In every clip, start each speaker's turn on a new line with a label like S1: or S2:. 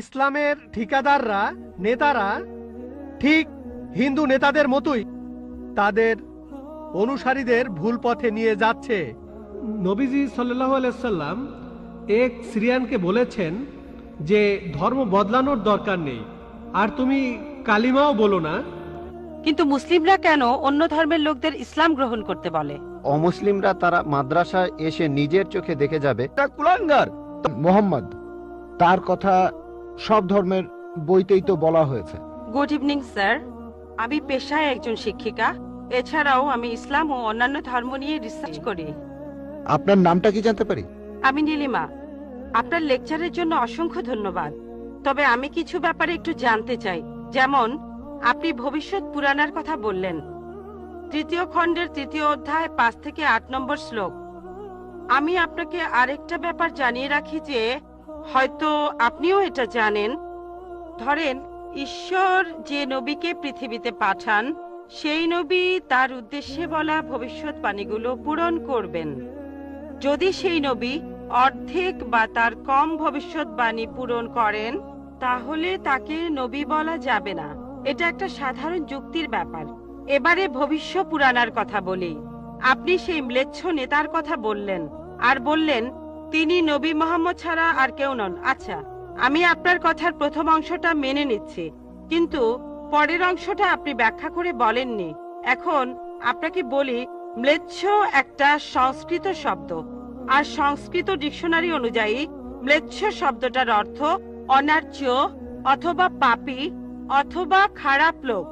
S1: ইসলামের ঠিকাদাররা, নেতারা ঠিক হিন্দু নেতাদের মতোই তাদের অনুসারীদের ভুল পথে নিয়ে যাচ্ছে। নবীজি সাল্লাল্লাহু আলাইহি সাল্লাম এক সিরিয়ানকে বলেছেন যে ধর্ম বদলানোর দরকার নেই, আর তুমি কালিমাও বলো না।
S2: কিন্তু মুসলিমরা কেন অন্য ধর্মের লোকদের ইসলাম গ্রহণ করতে বলে?
S3: অমুসলিমরা তারা মাদ্রাসায় এসে নিজের চোখে দেখে যাবে
S4: কুলাঙ্গার
S5: মোহাম্মদ, তার কথা সব ধর্মের বইতেই তো বলা হয়েছে।
S2: গুড ইভিনিং স্যার, আমি পেশায় একজন শিক্ষিকা। এছাড়াও আমি ইসলাম ও অন্যান্য ধর্ম নিয়ে রিসার্চ করি।
S5: আপনার নামটা কি জানতে পারি?
S2: আমি নীলিমা। আপনার লেকচারের জন্য অসংখ্য ধন্যবাদ। তবে আমি কিছু ব্যাপারে একটু জানতে চাই। যেমন আপনি ভবিষ্যৎ পুরাণের কথা বললেন, 3য় খণ্ডের 3য় অধ্যায় 5 থেকে 8 নম্বর শ্লোক। আমি আপনাকে আরেকটা ব্যাপার জানিয়ে রাখি যে হয়তো আপনিও এটা জানেন। ধরেন ঈশ্বর যে নবীকে পৃথিবীতে পাঠান, সেই নবী তার উদ্দেশ্যে বলা ভবিষ্যৎবাণীগুলো পূরণ করবেন। যদি সেই নবী অর্ধেক বা তার কম ভবিষ্যৎবাণী পূরণ করেন, তাহলে তাকে নবী বলা যাবে না। এটা একটা সাধারণ যুক্তির ব্যাপার। এবারে ভবিষ্য পুরাণার কথা বলি। আপনি সেই ম্লেচ্ছ নেতার কথা বললেন, আর বললেন তিনি নবী মোহাম্মদ ছাড়া আর কেউ নন। আচ্ছা, আমি আপনার কথার প্রথম অংশটা মেনে নিচ্ছি, কিন্তু পরের অংশটা আপনি ব্যাখ্যা করে বলেননি। এখন আপনাকে বলি, ম্লেচ্ছ একটা সংস্কৃত শব্দ, আর সংস্কৃত ডিকশনারি অনুযায়ী ম্লেচ্ছ শব্দটার অর্থ অনার্য অথবা পাপী অথবা খারাপ লোক।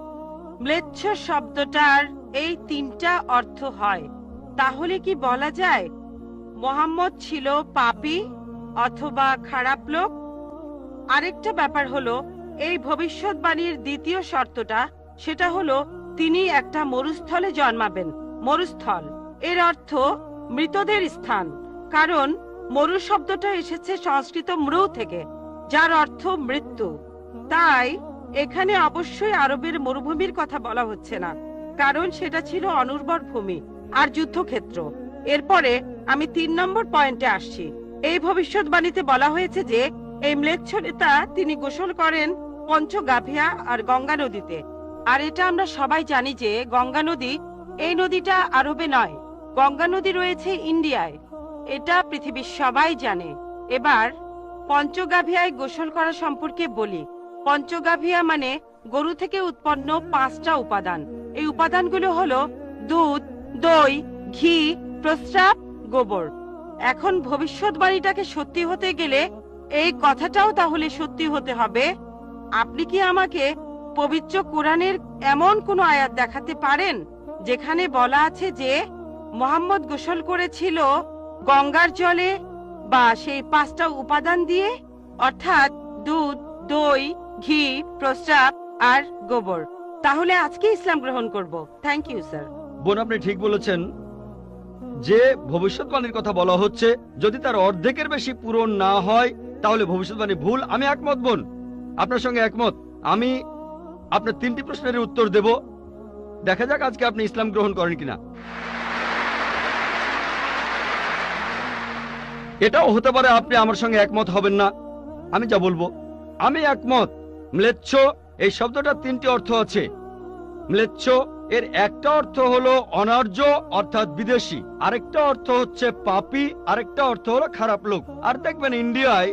S2: ম্লেচ্ছ শব্দটার এই 3টা অর্থ হয়। তাহলে কি বলা যায় মোহাম্মদ ছিল পাপী অথবা খারাপ লোক? আরেকটা ব্যাপার হলো, এই ভবিষ্যৎবাণীর দ্বিতীয় শর্তটা, সেটা হলো তিনি একটা মরুস্থলে জন্মাবেন। মরুস্থল এর অর্থ মৃতদের স্থান, কারণ মরু শব্দটা এসেছে সংস্কৃত মৃ থেকে, যার অর্থ মৃত্যু। তাই এখানে অবশ্যই আরবের মরুভূমির কথা বলা হচ্ছে না, কারণ সেটা ছিল অনুর্বর ভূমি আর যুদ্ধক্ষেত্র। এরপরে আমি 3 নম্বর পয়েন্টে আসছি। এই ভবিষ্যৎবাণীতে বলা হয়েছে যে এই ম্লেচ্ছ নেতা তিনি গোসল করেন পঞ্চগাভিয়া আর গঙ্গা নদীতে। আর এটা আমরা সবাই জানি যে গঙ্গা নদী, এই নদীটা আরবে নয়, গঙ্গা নদী রয়েছে ইন্ডিয়ায়। এটা পৃথিবীর সবাই জানে। এবার পঞ্চগাভিয়ায় গোসল করা সম্পর্কে বলি। পঞ্চগাভিয়া মানে গরু থেকে উৎপন্ন 5টা উপাদান। এই উপাদানগুলো হলো দুধ, দই, ঘি, প্রস্রাব, গোবর। এখন ভবিষ্যৎবাণীটাকে সত্যি হতে গেলে এই কথাটাও তাহলে সত্যি হতে হবে। আপনি কি আমাকে পবিত্র কোরআনের এমন কোন আয়াত দেখাতে পারেন যেখানে বলা আছে যে মোহাম্মদ গোসল করেছিল গঙ্গার জলে বা সেই 5টা উপাদান দিয়ে, অর্থাৎ দুধ, দই, ঘি, প্রস্রাব আর গোবর? তাহলে আজকে ইসলাম গ্রহণ করব। Thank you sir.
S4: বোন, আপনি ঠিক বলেছেন যে ভবিষ্যৎবাণীর কথা বলা হচ্ছে, যদি তার অর্ধেকের বেশি পূরণ না হয় তাহলে ভবিষ্যৎবাণী ভুল। আমি একমত বোন, আপনার সঙ্গে একমত। আমি আপনার 3টি প্রশ্নের উত্তর দেব। দেখা যাক আজকে আপনি ইসলাম গ্রহণ করেন কিনা। এটাও হতে পারে আপনি আমার সঙ্গে একমত হবেন না। আমি যা বলবো, আমি একমত। ম্লেচ্ছ এই শব্দটার 3টি অর্থ আছে। ম্লেচ্ছ এর একটা অর্থ হলো অনার্য অর্থাৎ বিদেশি, আরেকটা অর্থ হচ্ছে পাপী, আরেকটা অর্থ হলো খারাপ লোক। আর দেখবেন ইন্ডিয়ায়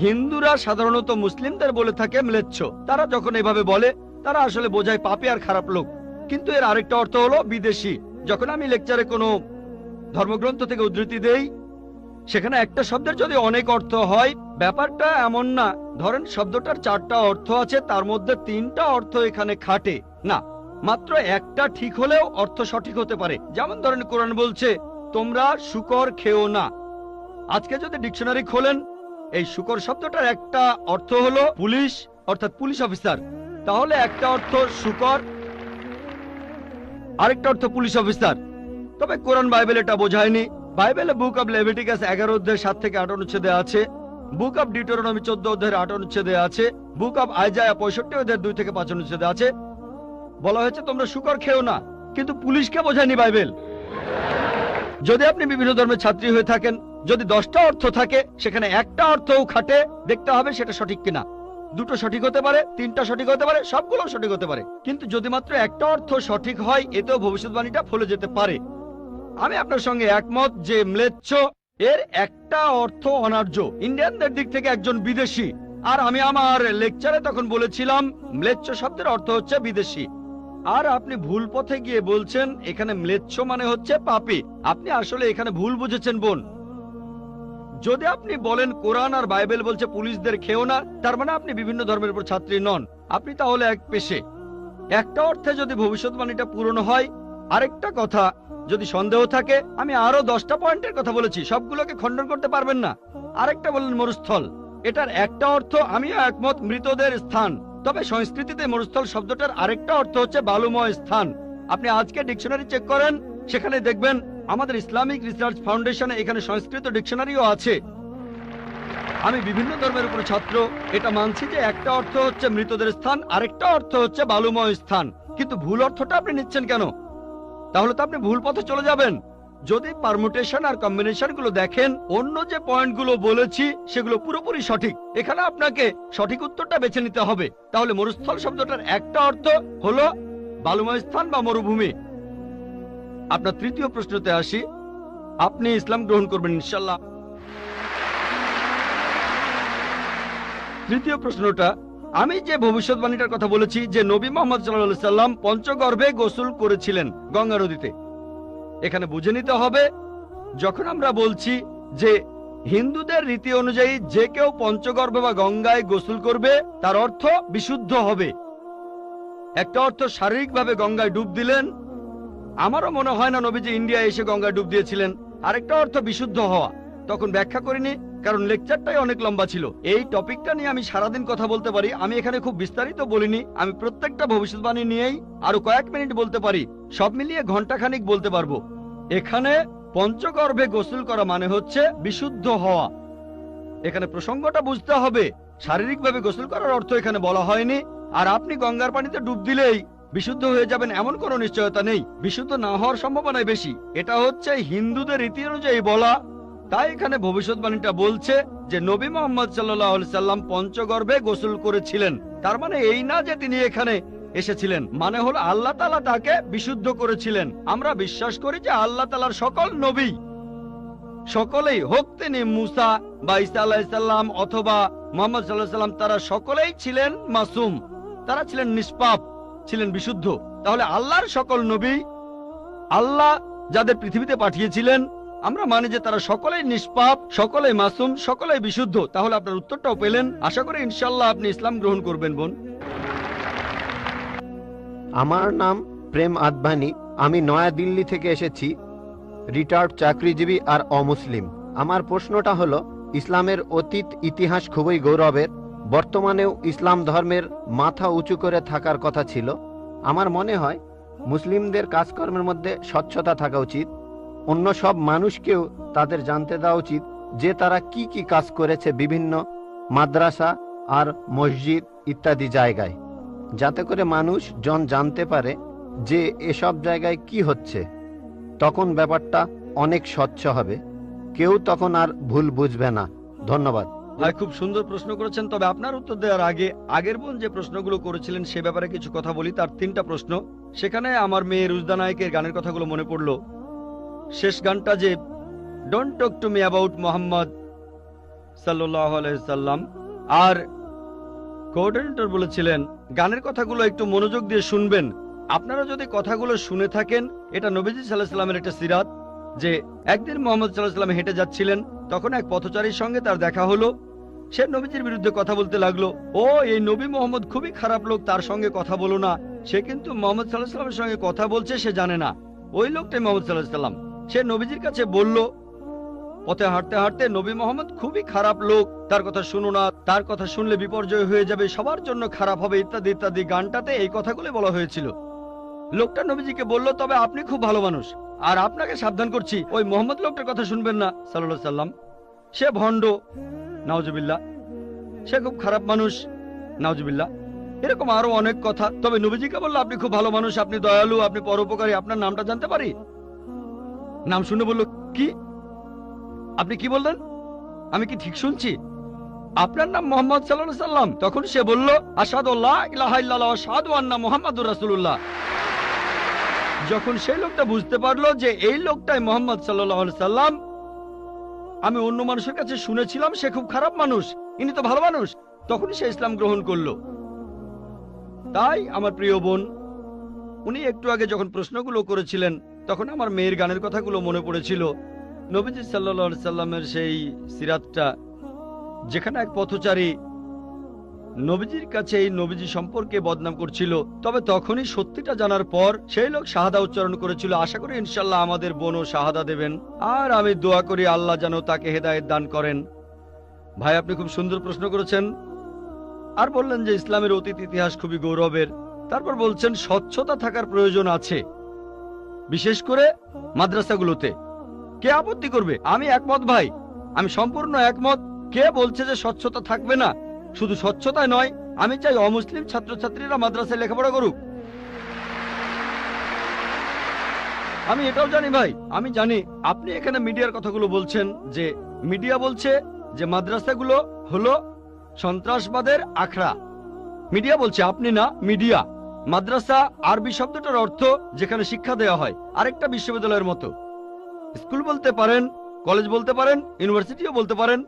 S4: হিন্দুরা সাধারণত মুসলিমদের বলে থাকে ম্লেচ্ছ। তারা যখন এভাবে বলে তারা আসলে বোঝায় পাপী আর খারাপ লোক, কিন্তু এর আরেকটা অর্থ হলো বিদেশি। যখন আমি লেকচারে কোনো ধর্মগ্রন্থ থেকে উদ্ধৃতি দেই, সেখানে একটা শব্দের যদি অনেক অর্থ হয়, ব্যাপারটা এমন না ধরেন শব্দটার 4টা অর্থ আছে, তার মধ্যে 3টা অর্থ এখানে খাটে না, মাত্র একটা ঠিক হলেও অর্থ সঠিক হতে পারে। যেমন ধরেন কোরআন বলছে তোমরা শূকর খেও না। আজকে যদি ডিকশনারি খোলেন, এই শূকর শব্দটার একটা অর্থ হলো পুলিশ অর্থাৎ পুলিশ অফিসার, তাহলে একটা অর্থ শূকর, আরেকটা অর্থ পুলিশ অফিসার। তবে কোরআন বাইবেল এটা বোঝায়নি। বাইবেলে বুক অব লেভিটিকাস 11 অধ্যায় 7 থেকে 8 অনুচ্ছেদে আছে, বুক অব ডিউটেরোনমি 14 অধ্যায়ের 8 অনুচ্ছেদে আছে, বুক অব আইজায়া 65 অধ্যায়ের 2 থেকে 5 অনুচ্ছেদে আছে। বলা হয়েছে তোমরা শূকর খেও না, কিন্তু পুলিশকে বোঝায়নি বাইবেল। যদি আপনি বিভিন্ন ধর্মের ছাত্রী হয়ে থাকেন যদি 10টা অর্থ থাকে সেখানে একটা অর্থও খাটে, দেখতে হবে সেটা সঠিক কিনা। দুটো সঠিক হতে পারে, 3টা সঠিক হতে পারে, সবগুলো সঠিক হতে পারে, কিন্তু যদি মাত্র একটা অর্থ সঠিক হয় এতেও ভবিষ্যৎবাণীটা ফলে যেতে পারে। আমি আপনার সঙ্গে একমত যে ম্লেচ্ছ এর একটা অর্থ অনার্য, ইন্ডিয়ানদের দিক থেকে একজন বিদেশি। আর আমি আমার লেকচারে তখন বলেছিলাম ম্লেচ্ছ শব্দের অর্থ হচ্ছে বিদেশি। আর আপনি ভুল পথে গিয়ে বলছেন এখানে ম্লেচ্ছ মানে হচ্ছে পাপী। আপনি আসলে এখানে ভুল বুঝেছেন বোন। যদি আপনি বলেন কোরআন আর বাইবেল বলছে পুলিশদের খেও না, তার মানে আপনি বিভিন্ন ধর্মের উপর ছাত্রী নন, আপনি তাহলে এক পেশে। একটা অর্থে যদি ভবিষ্যৎবাণীটা পূরণ হয়। আরেকটা কথা, যদি সন্দেহ থাকে, আমি আরো 10টা পয়েন্টের কথা বলেছি, সবগুলোকে খণ্ডন করতে পারবেন না। আরেকটা বললেন মরুস্থল, এটার একটা অর্থ আমিও একমত, মৃতদের স্থান। তবে সংস্কৃতিতে মরুস্থল শব্দটার আরেকটা অর্থ হচ্ছে বালুময় স্থান। আপনি আজকে ডিকশনারি চেক করেন, সেখানে দেখবেন আমাদের ইসলামিক রিসার্চ ফাউন্ডেশনে এখানে সংস্কৃত ডিকশনারিও আছে। আমি বিভিন্ন ধর্মের উপর ছাত্র, এটা মানছি যে একটা অর্থ হচ্ছে মৃতদের স্থান, আরেকটা অর্থ হচ্ছে বালুময় স্থান, কিন্তু ভুল অর্থটা আপনি নিচ্ছেন কেন? তাহলে তো আপনি ভুল পথে চলে যাবেন। যদি পারমুটেশন আর কম্বিনেশন গুলো দেখেন, অন্য যে পয়েন্টগুলো বলেছি সেগুলো পুরোপুরি সঠিক। এখানে আপনাকে সঠিক উত্তরটা বেছে নিতে হবে। তাহলে মরুস্থল শব্দটার একটা অর্থ হলো বালুময় স্থান বা মরুভূমি। আপনার তৃতীয় প্রশ্নতে আসি, আপনি ইসলাম গ্রহণ করবেন ইনশাল্লাহ। তৃতীয় প্রশ্নটা, আমি যে ভবিষ্যৎবাণীটার কথা বলেছি যে নবী মুহাম্মদ সাল্লাল্লাহু আলাইহি সাল্লাম পঞ্চগর্ভে গোসল করেছিলেন গঙ্গা নদীতে, এখানে বুঝে নিতে হবে যখন আমরা বলছি যে হিন্দুদের রীতি অনুযায়ী যে কেউ পঞ্চগর্ভে বা গঙ্গায় গোসল করবে তার অর্থ বিশুদ্ধ হবে। একটা অর্থ শারীরিকভাবে গঙ্গায় ডুব দিলেন, আমারও মনে হয় না নবীজি ইন্ডিয়ায় এসে গঙ্গায় ডুব দিয়েছিলেন। আরেকটা অর্থ বিশুদ্ধ হওয়া, তখন ব্যাখ্যা করিনি কারণ লেকচারটাই অনেক লম্বা ছিল। এই টপিকটা নিয়ে আমি সারাদিন কথা বলতে পারি, আমি এখানে খুব বিস্তারিত বলিনি। আমি প্রত্যেকটা ভবিষ্যৎবাণী নিয়েই আরো কয়েক মিনিট বলতে পারি, সব মিলিয়ে ঘন্টাখানিক বলতে পারবো। এখানে পঞ্চগর্ভে গোসল করা মানে হচ্ছে বিশুদ্ধ হওয়া। এখানে প্রসঙ্গটা বুঝতে হবে, শারীরিকভাবে গোসল করার অর্থ এখানে বলা হয়নি। আর আপনি গঙ্গার পানিতে ডুব দিলেই বিশুদ্ধ হয়ে যাবেন এমন কোনো নিশ্চয়তা নেই, বিশুদ্ধ না হওয়ার সম্ভাবনাই বেশি। এটা হচ্ছে হিন্দুদের রীতি অনুযায়ী বলা। তাই এখানে ভবিষ্যৎবাণীটা বলছে যে নবী মুহাম্মদ সাল্লাল্লাহু আলাইহি সাল্লাম পঞ্চগর্ভে গোসল করেছিলেন। তার মানে এই না যে তিনি এখানে এসেছিলেন, মানে হলো আল্লাহ তাআলা তাকে বিশুদ্ধ করেছিলেন। আমরা বিশ্বাস করি যে আল্লাহ তাআলার সকল নবী, সকলেই হোক তিনি মুসা বা ঈসা আলাইহিস সালাম অথবা মুহাম্মদ সাল্লাল্লাহু আলাইহি সাল্লাম, তারা সকলেই ছিলেন মাসুম, তারা ছিলেন নিষ্পাপ, ছিলেন বিশুদ্ধ। তাহলে আল্লাহর সকল নবী, আল্লাহ যাদের পৃথিবীতে পাঠিয়েছিলেন, আমরা মানি যে তারা সকলেই নিষ্পাপ, সকলেই মাসুম, সকলেই বিশুদ্ধ। তাহলে আপনার উত্তরটাও পেলেন। আশা করি ইনশাআল্লাহ আপনি ইসলাম গ্রহণ করবেন বোন।
S3: আমার নাম প্রেম আদভানি, আমি নয়াদিল্লি থেকে এসেছি, রিটায়ার্ড চাকরিজীবী আর অমুসলিম। আমার প্রশ্নটা হলো, ইসলামের অতীত ইতিহাস খুবই গৌরবের, বর্তমানেও ইসলাম ধর্মের মাথা উঁচু করে থাকার কথা ছিল। আমার মনে হয় মুসলিমদের কাজকর্মের মধ্যে স্বচ্ছতা থাকা উচিত। অন্য সব মানুষকেও তাদের জানতে দেওয়া উচিত যে তারা কি কি কাজ করেছে বিভিন্ন মাদ্রাসা আর মসজিদ ইত্যাদি জায়গায়, যাতে করে মানুষজন জানতে পারে যে এসব জায়গায় কি হচ্ছে। তখন ব্যাপারটা অনেক স্বচ্ছ হবে, কেউ তখন আর ভুল বুঝবে না। ধন্যবাদ
S4: ভাই, খুব সুন্দর প্রশ্ন করেছেন। তবে আপনার উত্তর দেওয়ার আগে আগের বোন যে প্রশ্নগুলো করেছিলেন সে ব্যাপারে কিছু কথা বলি। তার 3টা প্রশ্ন, সেখানে আমার মেয়ে রুজদা নায়কের গানের কথাগুলো মনে পড়লো। শেষ গানটা যে don't talk to me about Mohammad সাল্লাল্লাহু আলাইহি সাল্লাম, আর কোঅর্ডিনেটর বলেছিলেন গানের কথাগুলো একটু মনোযোগ দিয়ে শুনবেন। আপনারা যদি কথাগুলো শুনে থাকেন, এটা নবীজি সাল্লাল্লাহু আলাইহি সাল্লামের একটা সিরাত যে একদিন মুহাম্মদ সাল্লাল্লাহু আলাইহি সাল্লাম হেঁটে যাচ্ছিলেন, তখন এক পথচারীর সঙ্গে তার দেখা হলো। সে নবীজির বিরুদ্ধে কথা বলতে লাগলো, ও এই নবী মোহাম্মদ খুবই খারাপ লোক, তার সঙ্গে কথা বলো না। সে কিন্তু মুহাম্মদ সাল্লাল্লাহু আলাইহি সাল্লামের সঙ্গে কথা বলছে, সে জানে না। ওই লোকটাই মুহাম্মদ সাল্লাল্লাহু আলাইহি সাল্লাম। সে নবীজির কাছে বলল, পথে হাঁটতে হাঁটতে, নবী মোহাম্মদ খুবই খারাপ লোক, তার কথা শুনো না, তার কথা শুনলে বিপর্যয় হয়ে যাবে, সবার জন্য খারাপ হবে, ইত্যাদি ইত্যাদি। গানটাতে এই কথাগুলো বলা হয়েছিল। লোকটা নবীজিকে বলল, তবে আপনি খুব ভালো মানুষ, আর আপনাকে সাবধান করছি ওই মোহাম্মদ লোকটার কথা শুনবেন না সাল্লাল্লাহু আলাইহি সাল্লাম। সে ভণ্ড, নাউজুবিল্লাহ, সে খুব খারাপ মানুষ, নাউজুবিল্লাহ। এরকম আরো অনেক কথা। তবে নবীজিকে বলল, আপনি খুব ভালো মানুষ, আপনি দয়ালু, আপনি পরোপকারী, আপনার নামটা জানতে পারি? নাম শুনে বলল, কি? আপনি কি বললেন? আমি কি ঠিক শুনছি? আপনার নাম মোহাম্মদ সাল্লাল্লাহু আলাইহি সাল্লাম? তখন সে বলল, আশহাদু আল্লা ইলাহা ইল্লাল্লাহ ওয়া আশহাদু আন্না মুহাম্মাদুর রাসূলুল্লাহ। যখন সেই লোকটা বুঝতে পারলো যে এই লোকটাই মোহাম্মদ সাল্লাল্লাহু আলাইহি সাল্লাম, আমি অন্য মানুষের কাছে শুনেছিলাম সে খুব খারাপ মানুষ, ইনি তো ভালো মানুষ, তখনই সে ইসলাম গ্রহণ করলো। তাই আমার প্রিয় বোন, উনি একটু আগে যখন প্রশ্নগুলো করেছিলেন তখন আমার মেয়ের গানের কথাগুলো মনে পড়েছিল। নবীজি সাল্লাল্লাহু আলাইহি সাল্লামের সেই সিরাতটা, যেখানে এক পথচারী নবীজির কাছে এই নবীজি সম্পর্কে বদনাম করছিল, তবে তখনই সত্যিটা জানার পর সেই লোক শাহাদা উচ্চারণ করেছিল। আশা করি ইনশাল্লাহ আমাদের বোনও শাহাদা দেবেন, আর আমি দোয়া করি আল্লাহ যেন তাকে হেদায়েত দান করেন। ভাই, আপনি খুব সুন্দর প্রশ্ন করেছেন। আর বললেন যে ইসলামের অতীত ইতিহাস খুবই গৌরবের। তারপর বলছেন স্বচ্ছতা থাকার প্রয়োজন আছে, বিশেষ করে মাদ্রাসাগুলোতে। কে আপত্তি করবে? আমি একমত ভাই, আমি সম্পূর্ণ একমত। কে বলছে যে স্বচ্ছতা থাকবে না? শুধু স্বচ্ছতায় নয়, আমি চাই অমুসলিম ছাত্রছাত্রীরা মাদ্রাসায় লেখাপড়া করুক। আমি এটাও জানি ভাই, আমি জানি আপনি এখানে মিডিয়ার কথাগুলো বলছেন, যে মিডিয়া বলছে যে মাদ্রাসাগুলো হলো সন্ত্রাসবাদের আখড়া। মিডিয়া বলছে, আপনি না, মিডিয়া। মাদ্রাসা আরবি শব্দটার অর্থ যেখানে শিক্ষা দেওয়া হয়, আরেকটা বিশ্ববিদ্যালয়ের মতো। স্কুল বলতে পারেন, কলেজ বলতে পারেন, ইউনিভার্সিটিও বলতে পারেন।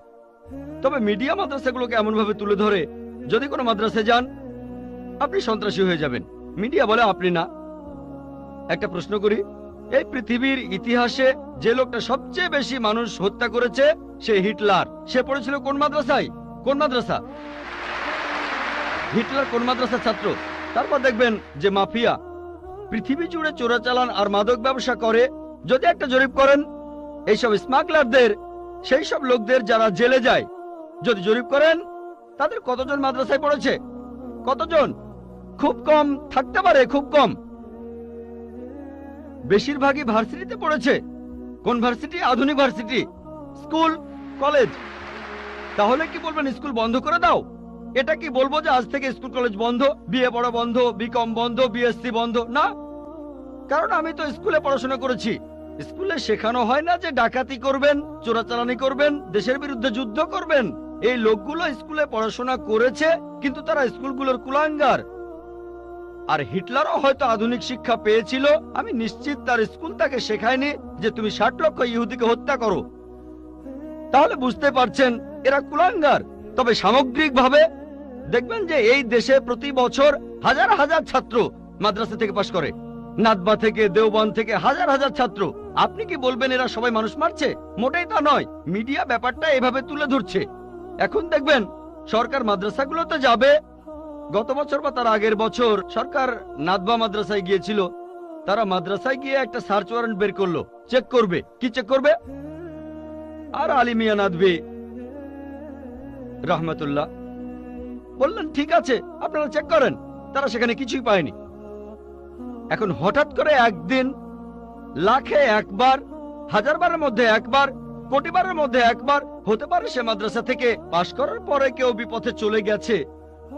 S4: তবে মিডিয়া মাদ্রাসাগুলোকে এমনভাবে তুলে ধরে, যদি কোনো মাদ্রাসায় যান আপনি সন্ত্রাসী হয়ে যাবেন। মিডিয়া বলে আপনি না। একটা প্রশ্ন করি, এই পৃথিবীর ইতিহাসে যে লোকটা সবচেয়ে বেশি মানুষ হত্যা করেছে সে হিটলার। সে পড়েছিল কোন মাদ্রাসায়? কোন মাদ্রাসা? হিটলার কোন মাদ্রাসার ছাত্র? তারপর দেখবেন যে মাফিয়া পৃথিবী জুড়ে চোরাচালান আর মাদক ব্যবসা করে। যদি একটা জরিপ করেন এইসব স্মাগলারদের, সেই সব লোকদের যারা জেলে যায়, যদি জরিপ করেন তাদের কতজন মাদ্রাসায় পড়েছে? কতজন? খুব কম থাকতে পারে, খুব কম। বেশিরভাগই ভার্সিটিতে পড়েছে। কোন ভার্সিটি? আধুনিক ভার্সিটি, স্কুল, কলেজ। তাহলে কি বলবেন স্কুল বন্ধ করে দাও? এটা কি বলবো যে আজ থেকে স্কুল কলেজ বন্ধ, বিএ পড়া বন্ধ, বিকম বন্ধ, বিএসসি বন্ধ? না, কারণ আমি তো স্কুলে পড়াশোনা করেছি। স্কুলে শেখানো হয় না যে ডাকাতি করবেন, চোরাচালানি করবেন, দেশের বিরুদ্ধে যুদ্ধ করবেন। এই লোকগুলো স্কুলে পড়াশোনা করেছে, কিন্তু তারা স্কুলগুলোর কুলাঙ্গার। আর হিটলারও হয়তো আধুনিক শিক্ষা পেয়েছিল, আমি নিশ্চিত তার স্কুল তাকে শেখায়নি যে তুমি 60 লক্ষ ইহুদিকে হত্যা করো। তাহলে বুঝতে পারছেন এরা কুলাঙ্গার। তবে সামগ্রিকভাবে দেখবেন যে এই দেশে প্রতি বছর হাজার হাজার ছাত্র মাদ্রাসা থেকে পাশ করে, নাদবা থেকে, দেওবন্দ থেকে হাজার হাজার ছাত্র। আপনি কি বলবেন এরা সবাই মানুষ মারছে? মোটেই তা নয়। মিডিয়া ব্যাপারটা এভাবে তুলে ধরছে। এখন দেখবেন সরকার মাদ্রাসাগুলোতে যাবে। গত বছর বা তার আগের বছর সরকার নাদবা মাদ্রাসায় গিয়েছিল। তারা মাদ্রাসায় গিয়ে একটা সার্চ ওয়ারেন্ট বের করলো, চেক করবে। কি চেক করবে? আর আলী মিয়া নাদভি রহমতুল্লাহ বললেন, ঠিক আছে আপনারা চেক করেন। তারা সেখানে কিছুই পায়নি। এখন হঠাৎ করে একদিন লাখে একবার, হাজার বারের মধ্যে একবার, কোটি বারের মধ্যে একবার হতে পারে সে মাদ্রাসা থেকে পাশ করার পরে কেউ বিপথে চলে গেছে।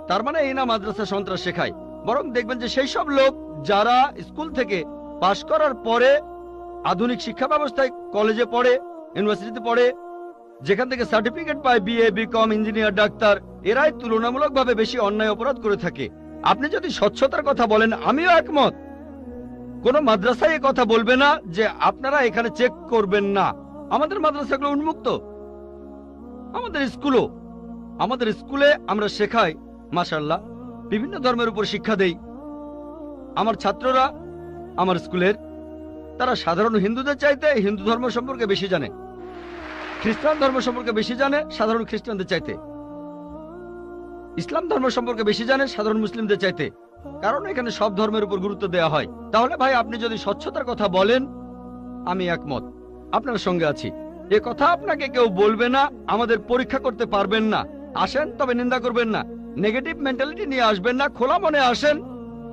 S4: তার মানে এই না মাদ্রাসা সন্ত্রাস শেখায়। বরং দেখবেন যে সেই সব লোক যারা স্কুল থেকে পাশ করার পরে আধুনিক শিক্ষা ব্যবস্থায় কলেজে পড়ে, ইউনিভার্সিটিতে পড়ে, যেখান থেকে সার্টিফিকেট পায় বিএ, বিকম, ইঞ্জিনিয়ার, ডাক্তার, এরাই তুলনামূলকভাবে বেশি অন্যায় অপরাধ করে থাকে। আপনি যদি স্বচ্ছতার কথা বলেন, আমিও একমত। কোন মাদ্রাসায় এ কথা বলবে না যে আপনারা এখানে চেক করবেন না। আমাদের মাদ্রাসাগুলো উন্মুক্ত, আমাদের স্কুলে আমরা শেখাই মাশাআল্লাহ, বিভিন্ন ধর্মের উপর শিক্ষা দেই। আমার ছাত্ররা আমার স্কুলের, তারা সাধারণ হিন্দুদের চাইতে হিন্দু ধর্ম সম্পর্কে বেশি জানে, খ্রিস্টান ধর্ম সম্পর্কে বেশি জানে সাধারণ খ্রিস্টানদের চাইতে, ইসলাম ধর্ম সম্পর্কে বেশি জানে সাধারণ মুসলিমদের চাইতে। কারণ এখানে সব ধর্মের উপর গুরুত্ব দেওয়া হয়। তাহলে ভাই আপনি যদি স্বচ্ছতার কথা বলেন, আমি একমত, আপনার সঙ্গে আছি। এ কথা আপনাকে কেউ বলবে না, আমাদের পরীক্ষা করতে পারবেন না। আসেন, তবে নিন্দা করবেন না, নেগেটিভ মেন্টালিটি নিয়ে আসবেন না, খোলা মনে আসেন।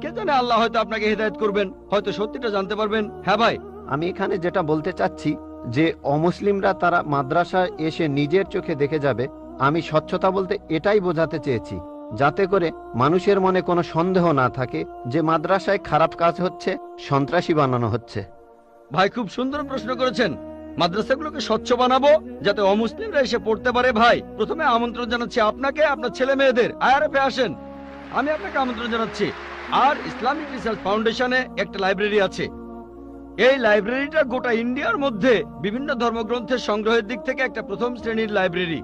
S4: কে জানে আল্লাহ হয়তো আপনাকে হেদায়েত করবেন, হয়তো সত্যিটা জানতে পারবেন। হ্যাঁ ভাই,
S3: আমি এখানে যেটা বলতে চাচ্ছি যে অমুসলিমরা তারা মাদ্রাসায় এসে নিজের চোখে দেখে যাবে। আমি স্বচ্ছতা বলতে এটাই বোঝাতে চেয়েছি, যাতে করে মানুষের মনে কোনো সন্দেহ না থাকে যে মাদ্রাসায় খারাপ কাজ হচ্ছে, সন্ত্রাসী বানানো হচ্ছে।
S4: ভাই খুব সুন্দর প্রশ্ন করেছেন। মাদ্রাসাগুলোকে স্বচ্ছ বানাবো যাতে অমুসলিমরা এসে পড়তে পারে। ভাই, প্রথমে আমন্ত্রণ জানাচ্ছি আপনাকে, আপনার ছেলে মেয়েদের আইআরএফে আসেন, আমি আপনাকে আমন্ত্রণ জানাচ্ছি। আর ইসলামিক রিসার্চ ফাউন্ডেশনে একটা লাইব্রেরি আছে। এই লাইব্রেরিটা গোটা ইন্ডিয়ার মধ্যে বিভিন্ন ধর্মগ্রন্থের সংগ্রহের দিক থেকে একটা প্রথম শ্রেণীর লাইব্রেরি।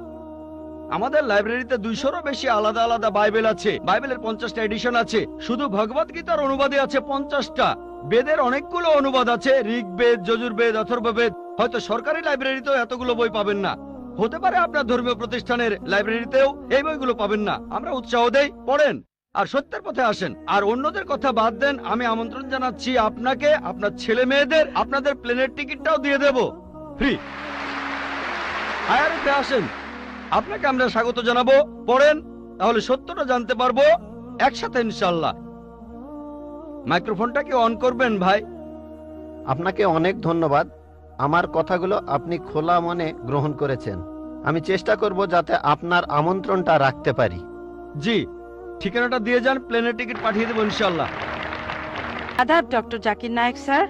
S4: আমাদের লাইব্রেরিতে 200-রও বেশি আলাদা আলাদা বাইবেল আছে। বাইবেলের 50টা এডিশন আছে। শুধু ভগবত গীতার অনুবাদে আছে 50টা। বেদের অনেকগুলো অনুবাদ আছে, ঋগ্বেদ, যজুর্বেদ, অথর্ববেদ। হয়তো সরকারি লাইব্রেরিতেও এতগুলো বই পাবেন না, হতে পারে আপনার ধর্মীয় প্রতিষ্ঠানের লাইব্রেরিতেও এই বইগুলো পাবেন না। আমরা উৎসাহ দেই, পড়েন আর সত্যের পথে আসেন। আর অন্যদের কথা বাদ দেন, আমি আমন্ত্রণ জানাচ্ছি আপনাকে, আপনার ছেলে মেয়েদের। আপনাদের প্লেনের টিকিটটাও দিয়ে দেব ফ্রি। আইআরএফে আসেন, আপনাকে আমরা স্বাগত জানাবো। পড়েন, তাহলে সত্যটা জানতে পারবো একসাথে ইনশাআল্লাহ। মাইক্রোফোনটা কি অন করবেন ভাই?
S3: আপনাকে অনেক ধন্যবাদ। আমার কথাগুলো আপনি খোলা মনে গ্রহণ করেছেন। আমি চেষ্টা করব যাতে আপনার আমন্ত্রণটা রাখতে পারি।
S4: জি, ঠিকানাটা দিয়ে যান, প্লেনের টিকিট পাঠিয়ে দেবো ইনশাআল্লাহ।
S2: আদাব ডক্টর জাকির নায়েক স্যার,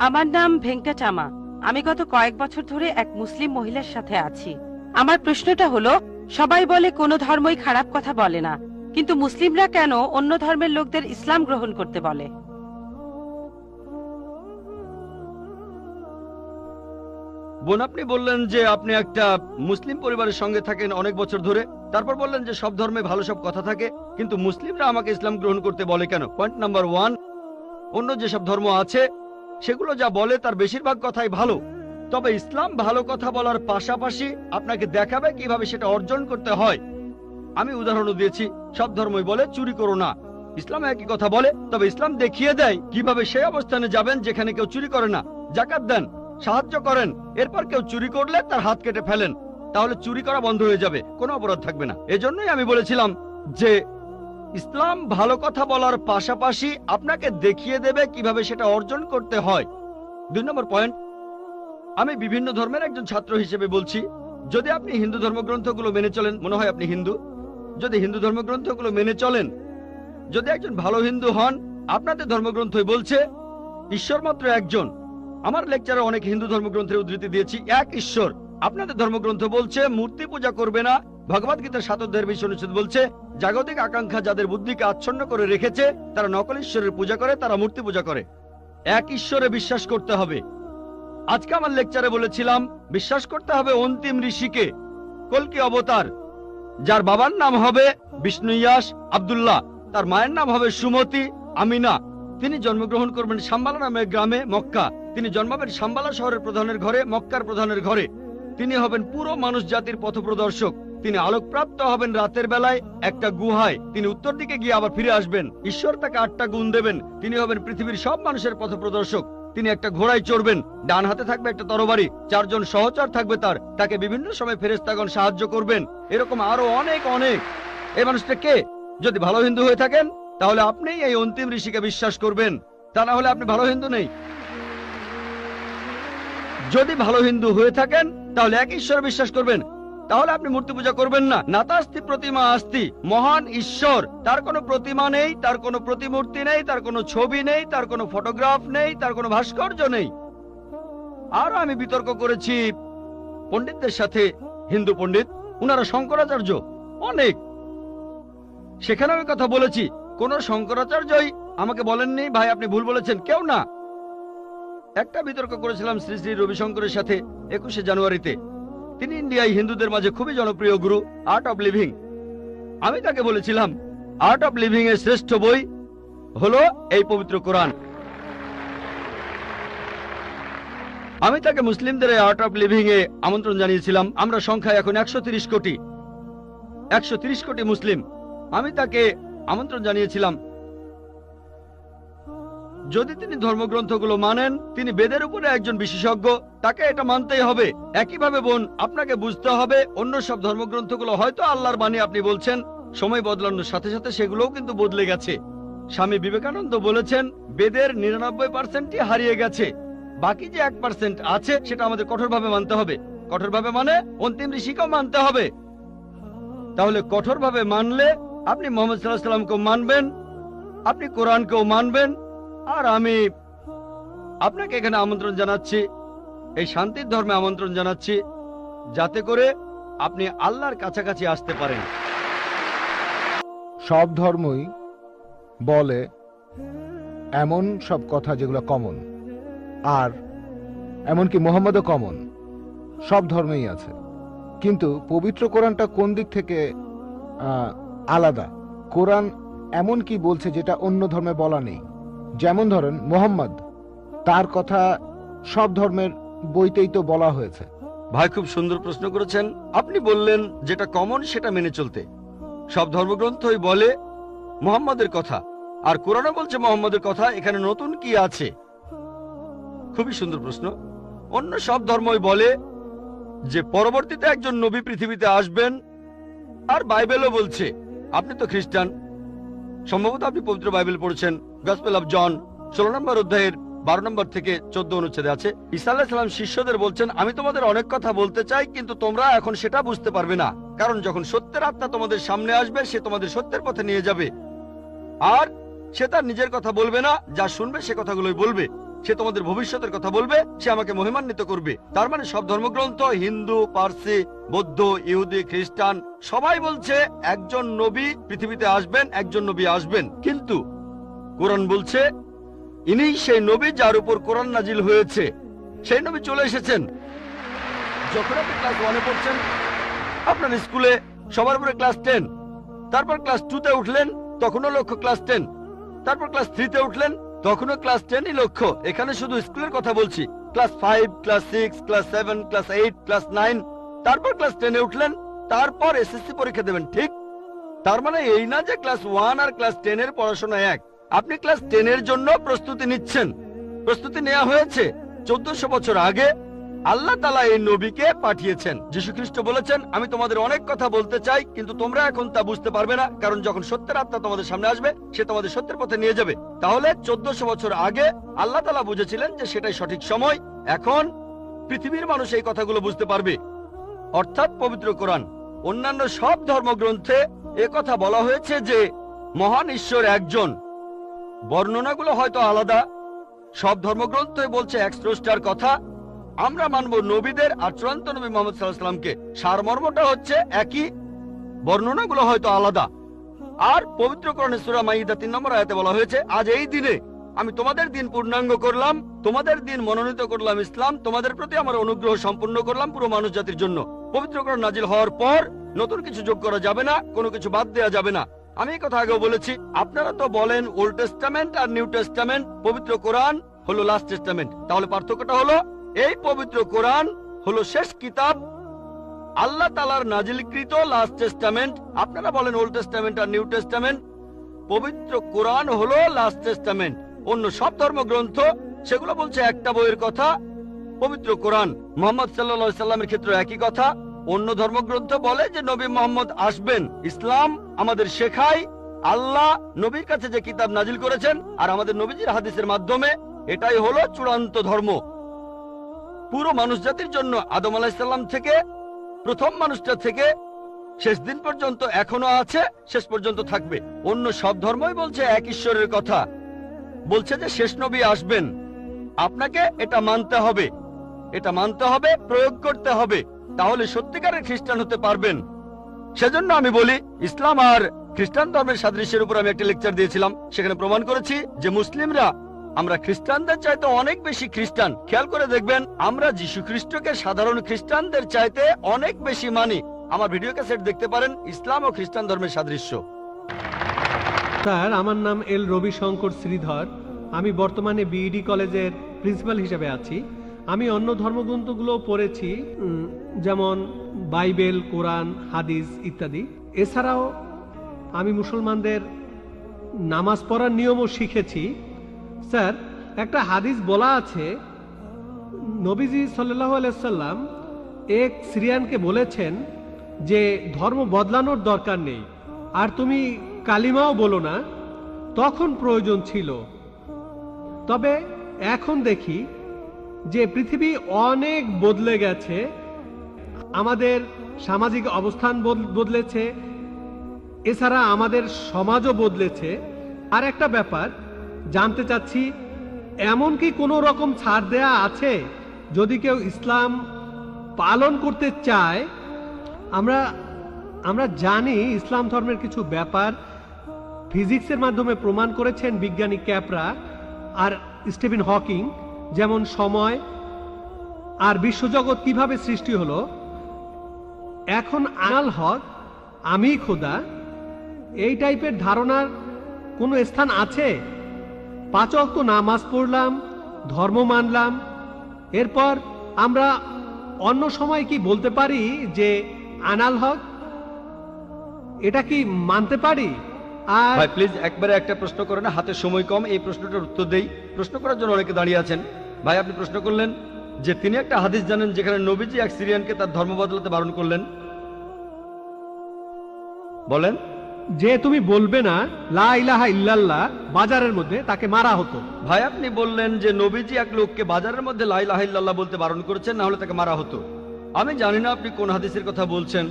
S2: আমার নাম ভেঙ্কটাচামা। আমি গত কয়েক বছর ধরে এক মুসলিম মহিলার সাথে আছি। আমার প্রশ্নটা হলো, সবাই বলে কোনো ধর্মই খারাপ কথা বলে না, কিন্তু মুসলিমরা কেন অন্য ধর্মের লোকদের ইসলাম গ্রহণ করতে বলে?
S4: বোন, আপনি বললেন যে আপনি একটা মুসলিম পরিবারের সঙ্গে থাকেন অনেক বছর ধরে। তারপর বললেন যে সব ধর্মে ভালো সব কথা থাকে, কিন্তু মুসলিমরা আমাকে ইসলাম গ্রহণ করতে বলে কেন? পয়েন্ট নাম্বার 1, অন্য যেসব ধর্ম আছে সেগুলো যা বলে তার বেশিরভাগ কথাই ভালো, তবে ইসলাম ভালো কথা বলার পাশাপাশি আপনাকে দেখাবে কিভাবে সেটা অর্জন করতে হয়। আমি উদাহরণও দিয়েছি। সব ধর্মই বলে চুরি করো না, ইসলাম একই কথা বলে, তবে ইসলাম দেখিয়ে দেয় কিভাবে সেই অবস্থানে যাবেন যেখানে কেউ চুরি করে না। যাকাত দেন, সাহায্য করেন, এরপর কেউ চুরি করলে তার হাত কেটে ফেলেন, তাহলে চুরি করা বন্ধ হয়ে যাবে, কোনো অপরাধ থাকবে না। এজন্যই আমি বলেছিলাম যে ইসলাম ভালো কথা বলার পাশাপাশি আপনাকে দেখিয়ে দেবে কিভাবে সেটা অর্জন করতে হয়। 2 নম্বর পয়েন্ট, আমি বিভিন্ন ধর্মের একজন ছাত্র হিসেবে বলছি, যদি আপনি হিন্দু ধর্মগ্রন্থগুলো মেনে চলেন, মনে হয় আপনি হিন্দু, যদি হিন্দু ধর্মগ্রন্থগুলো মেনে চলেন, যদি একজন ভালো হিন্দু হন, আপনাদের ধর্মগ্রন্থই বলছে ঈশ্বর মাত্র একজন। আমার লেকচারে অনেক হিন্দু ধর্মগ্রন্থের উদ্ধৃতি দিয়েছি, এক ঈশ্বর। আপনাদের ধর্মগ্রন্থ বলছে মূর্তি পূজা করবে না। ভগবত গীতার 7 অধ্যায়ের 20 অনুচ্ছেদ বলছে জাগতিক আকাঙ্ক্ষা যাদের বুদ্ধিকে আচ্ছন্ন করে রেখেছে তারা নকল ঈশ্বরের পূজা করে, তারা মূর্তি পূজা করে। এক ঈশ্বরে বিশ্বাস করতে হবে। আজকে আমার লেকচারে বলেছিলাম বিশ্বাস করতে হবে অন্তিম ঋষিকে, কল্কি অবতার, যার বাবার নাম হবে বিষ্ণুয়াস আব্দুল্লাহ, তার মায়ের নাম হবে সুমতি আমিনা। তিনি জন্মগ্রহণ করবেন শাম্বালা নামের গ্রামে মক্কা। তিনি জন্মাবেন শাম্বালা শহরের প্রধানের ঘরে, মক্কার প্রধানের ঘরে। তিনি হবেন পুরো মানুষ জাতির পথপ্রদর্শক। তিনি আলোকপ্রাপ্ত হবেন রাতের বেলায় একটা গুহায়। তিনি উত্তর দিকে গিয়ে আবার ফিরে আসবেন। ঈশ্বর তাকে 8টা গুণ দেবেন। তিনি হবেন পৃথিবীর সব মানুষের পথপ্রদর্শক। তিনি একটা ঘোড়ায় চড়বেন, ডান হাতে থাকবে একটা তরবারি, 4 জন সহচর থাকবে তাকে বিভিন্ন সময় ফেরেশতাগণ সাহায্য করবেন। এরকম আরো অনেক অনেক। এই মানুষটা কে? যদি ভালো হিন্দু হয়ে থাকেন তাহলে আপনি এই অন্তিম ঋষিকে বিশ্বাস করবেন, তা না হলে আপনি ভালো হিন্দু নেই। যদি ভালো হিন্দু হয়ে থাকেন তাহলে এক ঈশ্বর বিশ্বাস করবেন, তাহলে আপনি মূর্তি পূজা করবেন না। নাতাস্তি প্রতিমা আস্তি, মহান ঈশ্বর, তার কোনো প্রতিমা নেই, তার কোনো প্রতিমূর্তি নেই, তার কোনো ছবি নেই, তার কোনো ফটোগ্রাফ নেই, তার কোনো ভাস্কর্য নেই। আর আমি বিতর্ক করেছি পণ্ডিতদের সাথে, হিন্দু পণ্ডিত, উনারা শঙ্করাচার্য অনেক, সেখানে আমি কথা বলেছি। কোন শঙ্করাচার্যই আমাকে বলেননি ভাই আপনি ভুল বলেছেন, কেউ না। একটা বিতর্ক করেছিলাম শ্রী শ্রী রবিশঙ্করের সাথে 21শে জানুয়ারিতে। তিনি ইন্ডিয়ায় হিন্দুদের মাঝে খুবই জনপ্রিয় গুরু, আর্ট অফ লিভিং। আমি তাকে বলেছিলাম আর্ট অফ লিভিং এর শ্রেষ্ঠ বই হলো এই পবিত্র কোরআন। আমি তাকে মুসলিমদের এই আর্ট অফ লিভিং এ আমন্ত্রণ জানিয়েছিলাম। আমরা সংখ্যায় এখন 130 কোটি, 130 কোটি মুসলিম। আমি তাকে আমন্ত্রণ জানিয়েছিলাম যদি তিনি ধর্মগ্রন্থগুলো মানেন, তিনি বেদের উপরে একজন বিশেষজ্ঞ, তাকে এটা মানতেই হবে। একইভাবে বোন, আপনাকে বুঝতে হবে অন্য সব ধর্মগ্রন্থগুলো হয়তো আল্লাহর বাণী আপনি বলছেন, সময় বদলানোর সাথে সাথে সেগুলোও কিন্তু বদলে গেছে। স্বামী বিবেকানন্দ বলেছেন বেদের 99%ই হারিয়ে গেছে, বাকি যে 1% আছে সেটা আমাদের কঠোরভাবে মানতে হবে। কঠোরভাবে মানে অন্তিম ঋষিকেও মানতে হবে। তাহলে কঠোরভাবে মানলে আপনি মুহাম্মদ সাল্লাল্লাহু আলাইহি ওয়াসাল্লামকেও মানবেন, আপনি কোরআনকেও মানবেন। আর আমি আপনাকে এখানে আমন্ত্রণ জানাচ্ছি এই শান্তির ধর্মে আমন্ত্রণ জানাচ্ছি, যাতে করে আপনি আল্লাহর কাছাকাছি আসতে পারেন।
S5: সব ধর্মই বলে এমন সব কথা যেগুলো কমন, আর এমনকি মোহাম্মদও কমন, সব ধর্মেই আছে। কিন্তু পবিত্র কোরআনটা কোন দিক থেকে আলাদা? কোরআন এমন কি বলছে যেটা অন্য ধর্মে বলা নেই? যেমন ধরেন মোহাম্মদ, তার কথা সব ধর্মের বইতেই তো বলা হয়েছে।
S4: ভাই, খুব সুন্দর প্রশ্ন করেছেন। আপনি বললেন যেটা কমন সেটা মেনে চলতে। সব ধর্মগ্রন্থই বলে মুহাম্মদের কথা, আর কোরআনও বলছে মুহাম্মদের কথা। এখানে নতুন কি আছে? খুবই সুন্দর প্রশ্ন। অন্য সব ধর্মই বলে যে পরবর্তীতে একজন নবী পৃথিবীতে আসবেন, আর বাইবেলও বলছে। আপনি তো খ্রিস্টান, সম্ভবত আপনি পবিত্র বাইবেল পড়েছেন। গসপেল অফ জন 16 নম্বর অধ্যায়ের 12 নম্বর থেকে 14 অনুচ্ছেদে আছে, ঈসা আলাইহিস সালাম শিষ্যদের বলছেন, আমি তোমাদের অনেক কথা বলতে চাই, কিন্তু তোমরা এখন সেটা বুঝতে পারবে না, কারণ যখন সত্যের আত্মা তোমাদের সামনে আসবে, সে তোমাদের সত্যের পথে নিয়ে যাবে। আর সে তার নিজের কথা বলবে না, যা শুনবে সে কথাগুলোই বলবে। সে তোমাদের ভবিষ্যতের কথা বলবে, সে আমাকে মহিমান্বিত করবে। তার মানে সব ধর্মগ্রন্থ, হিন্দু, পার্সি, বৌদ্ধ, ইহুদি, খ্রিস্টান, সবাই বলছে একজন নবী পৃথিবীতে আসবেন, একজন নবী আসবেন। কিন্তু কোরআন বলছে ইনি সেই নবী যার উপর কোরআন নাজিল হয়েছে। সেই নবী চলে এসেছেন। যখন আপনি ক্লাস 1-এ পড়ছেন, আপনার স্কুলে সবার উপরে ক্লাস 10, তারপর ক্লাস 2-তে উঠলেন, তখনও লক্ষ্য ক্লাস 10, তারপর ক্লাস 3-তে উঠলেন, তখনও ক্লাস 10ই লক্ষ্য। এখানে শুধু স্কুলের কথা বলছি। Class 5, class 6, class 7, class 8, class 9, তারপর ক্লাস 10-এ উঠলেন, তারপর এসএসসি পরীক্ষা দেবেন, ঠিক? তার মানে এই না যে ক্লাস 1 আর ক্লাস 10 এর পড়াশোনা এক। আপনি ক্লাস 10 এর জন্য প্রস্তুতি নিচ্ছেন। প্রস্তুতি নেওয়া হয়েছে 1400 বছর আগে। আল্লাহ তাআলা এই নবীকে পাঠিয়েছেন। যীশু খ্রিস্ট বলেছেন, আমি তোমাদের অনেক কথা বলতে চাই, কিন্তু তোমরা এখন তা বুঝতে পারবে না, কারণ যখন সত্যের আত্মা তোমাদের সামনে আসবে, সে তোমাদের সত্যের পথে নিয়ে যাবে। তাহলে 1400 বছর আগে আল্লাহ তাআলা বুঝেছিলেন যে সেটাই সঠিক সময়। এখন পৃথিবীর মানুষ এই কথাগুলো বুঝতে পারবে, অর্থাৎ পবিত্র কোরআন। অন্যান্য সব ধর্মগ্রন্থে কথা বলা হয়েছে যে মহান ঈশ্বর একজন। বর্ণনাগুলো হয়তো আলাদা। সব ধর্মগ্রন্থই বলছে এক স্রষ্টার কথা। আমরা মানব নবীদের আর চূড়ান্ত নবী মুহাম্মদ সাল্লাল্লাহু আলাইহি ওয়াসাল্লামকে। সারমর্মটা হচ্ছে একই, বর্ণনাগুলো হয়তো আলাদা। আর পবিত্র কোরআনে সূরা মাইদা 3 নম্বর আয়াতে বলা হয়েছে, আজ এই দিনে আমি তোমাদের দিন পূর্ণাঙ্গ করলাম, তোমাদের দিন মনোনীত করলাম ইসলাম, তোমাদের প্রতি আমার অনুগ্রহ সম্পূর্ণ করলাম পুরো মানুষ জাতির জন্য। পবিত্র কোরআন নাজিল হওয়ার পর নতুন কিছু যোগ করা যাবে না, কোনো কিছু বাদ দেওয়া যাবে না। আমি এই কথা আগেও বলেছি। আপনারা তো বলেন ওল্ড টেস্টামেন্ট আর নিউ টেস্টামেন্ট, পবিত্র কোরআন হলো লাস্ট টেস্টামেন্ট। তাহলে পার্থক্যটা হলো এই পবিত্র কোরআন হলো শেষ কিতাব, আল্লাহ তাআলার নাজিলকৃত লাস্ট টেস্টামেন্ট। আপনারা বলেন ওল্ড টেস্টামেন্ট আর নিউ টেস্টামেন্ট। পবিত্র কোরআন হলো লাস্ট টেস্টামেন্ট। অন্য সব ধর্মগ্রন্থ সেগুলো বলছে একটা বইয়ের কথা, পবিত্র কোরআন। মুহাম্মদ সাল্লাল্লাহু আলাইহি সাল্লামের ক্ষেত্রে একই কথা। অন্য ধর্মগ্রন্থ বলে যে নবী মুহাম্মদ আসবেন। ইসলাম আমাদের শেখায় আল্লাহ নবীর কাছে যে কিতাব নাজিল করেছেন, আর আমাদের নবীজির হাদিসের মাধ্যমে, এটাই হলো চূড়ান্ত ধর্ম পুরো মানুষ জাতির জন্য। আদম আলাইহিস সালাম থেকে, প্রথম মানুষটা থেকে শেষ দিন পর্যন্ত এখনো আছে, শেষ পর্যন্ত থাকবে। অন্য সব ধর্মই বলছে এক ঈশ্বরের কথা, বলছে যে শেষ নবী আসবেন। আপনাকে এটা মানতে হবে, এটা মানতে হবে, প্রয়োগ করতে হবে, তাহলে সত্যিকারের খ্রিস্টান হতে পারবেন। সেজন্য আমি বলি, ইসলাম আর খ্রিস্টান ধর্মের সাদৃশ্যের উপর আমি একটা লেকচার দিয়েছিলাম। সেখানে প্রমাণ করেছি যে মুসলিমরা আমরা খ্রিস্টানদের চাইতে অনেক বেশি খ্রিস্টান। খেয়াল করে দেখবেন, আমরা যীশু খ্রিস্টকে সাধারণ খ্রিস্টানদের চাইতে অনেক বেশি মানি। আমার ভিডিও ক্যাসেট দেখতে পারেন, ইসলাম ও খ্রিস্টান ধর্মের সাদৃশ্য।
S1: স্যার, আমার নাম এল রবিশঙ্কর শ্রীধর। আমি বর্তমানে বিইডি কলেজের প্রিন্সিপাল হিসেবে আছি। আমি অন্য ধর্মগ্রন্থগুলো পড়েছি, যেমন বাইবেল, কোরআন, হাদিস ইত্যাদি। এছাড়াও আমি মুসলমানদের নামাজ পড়ার নিয়মও শিখেছি। স্যার, একটা হাদিস বলা আছে, নবীজি সাল্লাল্লাহু আলাইহি সাল্লাম এক সিরিয়ানকে বলেছেন যে ধর্ম বদলানোর দরকার নেই, আর তুমি কালিমাও বলো না, তখন প্রয়োজন ছিল। তবে এখন দেখি যে পৃথিবী অনেক বদলে গেছে, আমাদের সামাজিক অবস্থান বদলেছে, এছাড়া আমাদের সমাজও বদলেছে। আর একটা ব্যাপার জানতে চাচ্ছি, এমন কি কোনো রকম ছাড় দেয়া আছে যদি কেউ ইসলাম পালন করতে চায়, আমরা আমরা জানি ইসলাম ধর্মের কিছু ব্যাপার ফিজিক্সের মাধ্যমে প্রমাণ করেছেন বিজ্ঞানী ক্যাপরা আর স্টিফেন হকিং, যেমন সময় আর বিশ্বজগৎ কিভাবে সৃষ্টি হলো। এখন আনাল হক, আমি খোদা, এই টাইপের ধারণার কোনো স্থান আছে? 5 ওয়াক্ত নামাজ পড়লাম, ধর্ম মানলাম, এরপর আমরা অন্য সময় কি বলতে পারি যে আনাল হক? এটা কি মানতে পারি? আর
S4: ভাই প্লিজ একবারে একটা প্রশ্ন করে না, হাতে সময় কম, এই প্রশ্নটার উত্তর দেই। প্রশ্ন করার জন্য অনেকে দাঁড়িয়ে আছেন। ভাই আপনি প্রশ্ন করলেন যে তিনি একটা হাদিস জানেন যেখানে নবীজি এক সিরিয়ানকে তার ধর্ম বদলাতে বারণ করলেন। বলেন।
S1: যে তুমি বলবে না লা ইলাহা ইল্লাল্লাহ, বাজারের মধ্যে তাকে মারা হতো।
S4: ভাই আপনি বললেন যে নবীজি এক লোককে বাজারের মধ্যে লা ইলাহা ইল্লাল্লাহ বলতে বারণ করেছেন, না হলে তাকে মারা হতো। আমি জানি না আপনি কোন হাদিসের কথা বলছেন।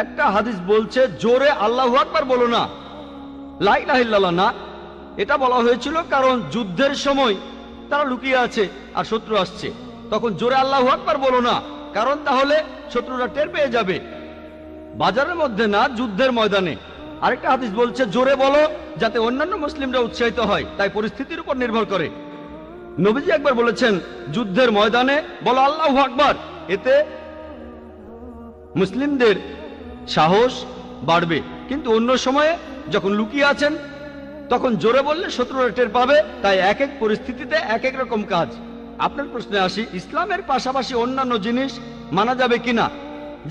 S4: একটা হাদিস বলছে জোরে আল্লাহু আকবার বলো না, লা ইলাহা ইল্লাল্লাহ না। এটা বলা হয়েছিল কারণ যুদ্ধের সময় তারা লুকিয়ে আছে আর শত্রু আসছে, তখন জোরে আল্লাহু আকবার বলো না, কারণ তাহলে শত্রুরা টের পেয়ে যাবে। বাজারের মধ্যে না, যুদ্ধের ময়দানে। আরেকটা হাদিস বলছে জোরে বলো যাতে অন্যান্য মুসলিমরা উৎসাহিত হয়, তাই পরিস্থিতির উপর নির্ভর করে। নবীজি একবার বলেছেন যুদ্ধের ময়দানে বলো আল্লাহু আকবার, এতে মুসলিমদের সাহস বাড়বে। কিন্তু অন্য সময়ে যখন লুকিয়ে আছেন তখন জোরে বললে শত্রুরা টের পাবে। তাই এক এক পরিস্থিতিতে এক এক রকম কাজ। আপনার প্রশ্নে আসি, ইসলামের পাশাপাশি অন্যান্য জিনিস মানা যাবে কিনা,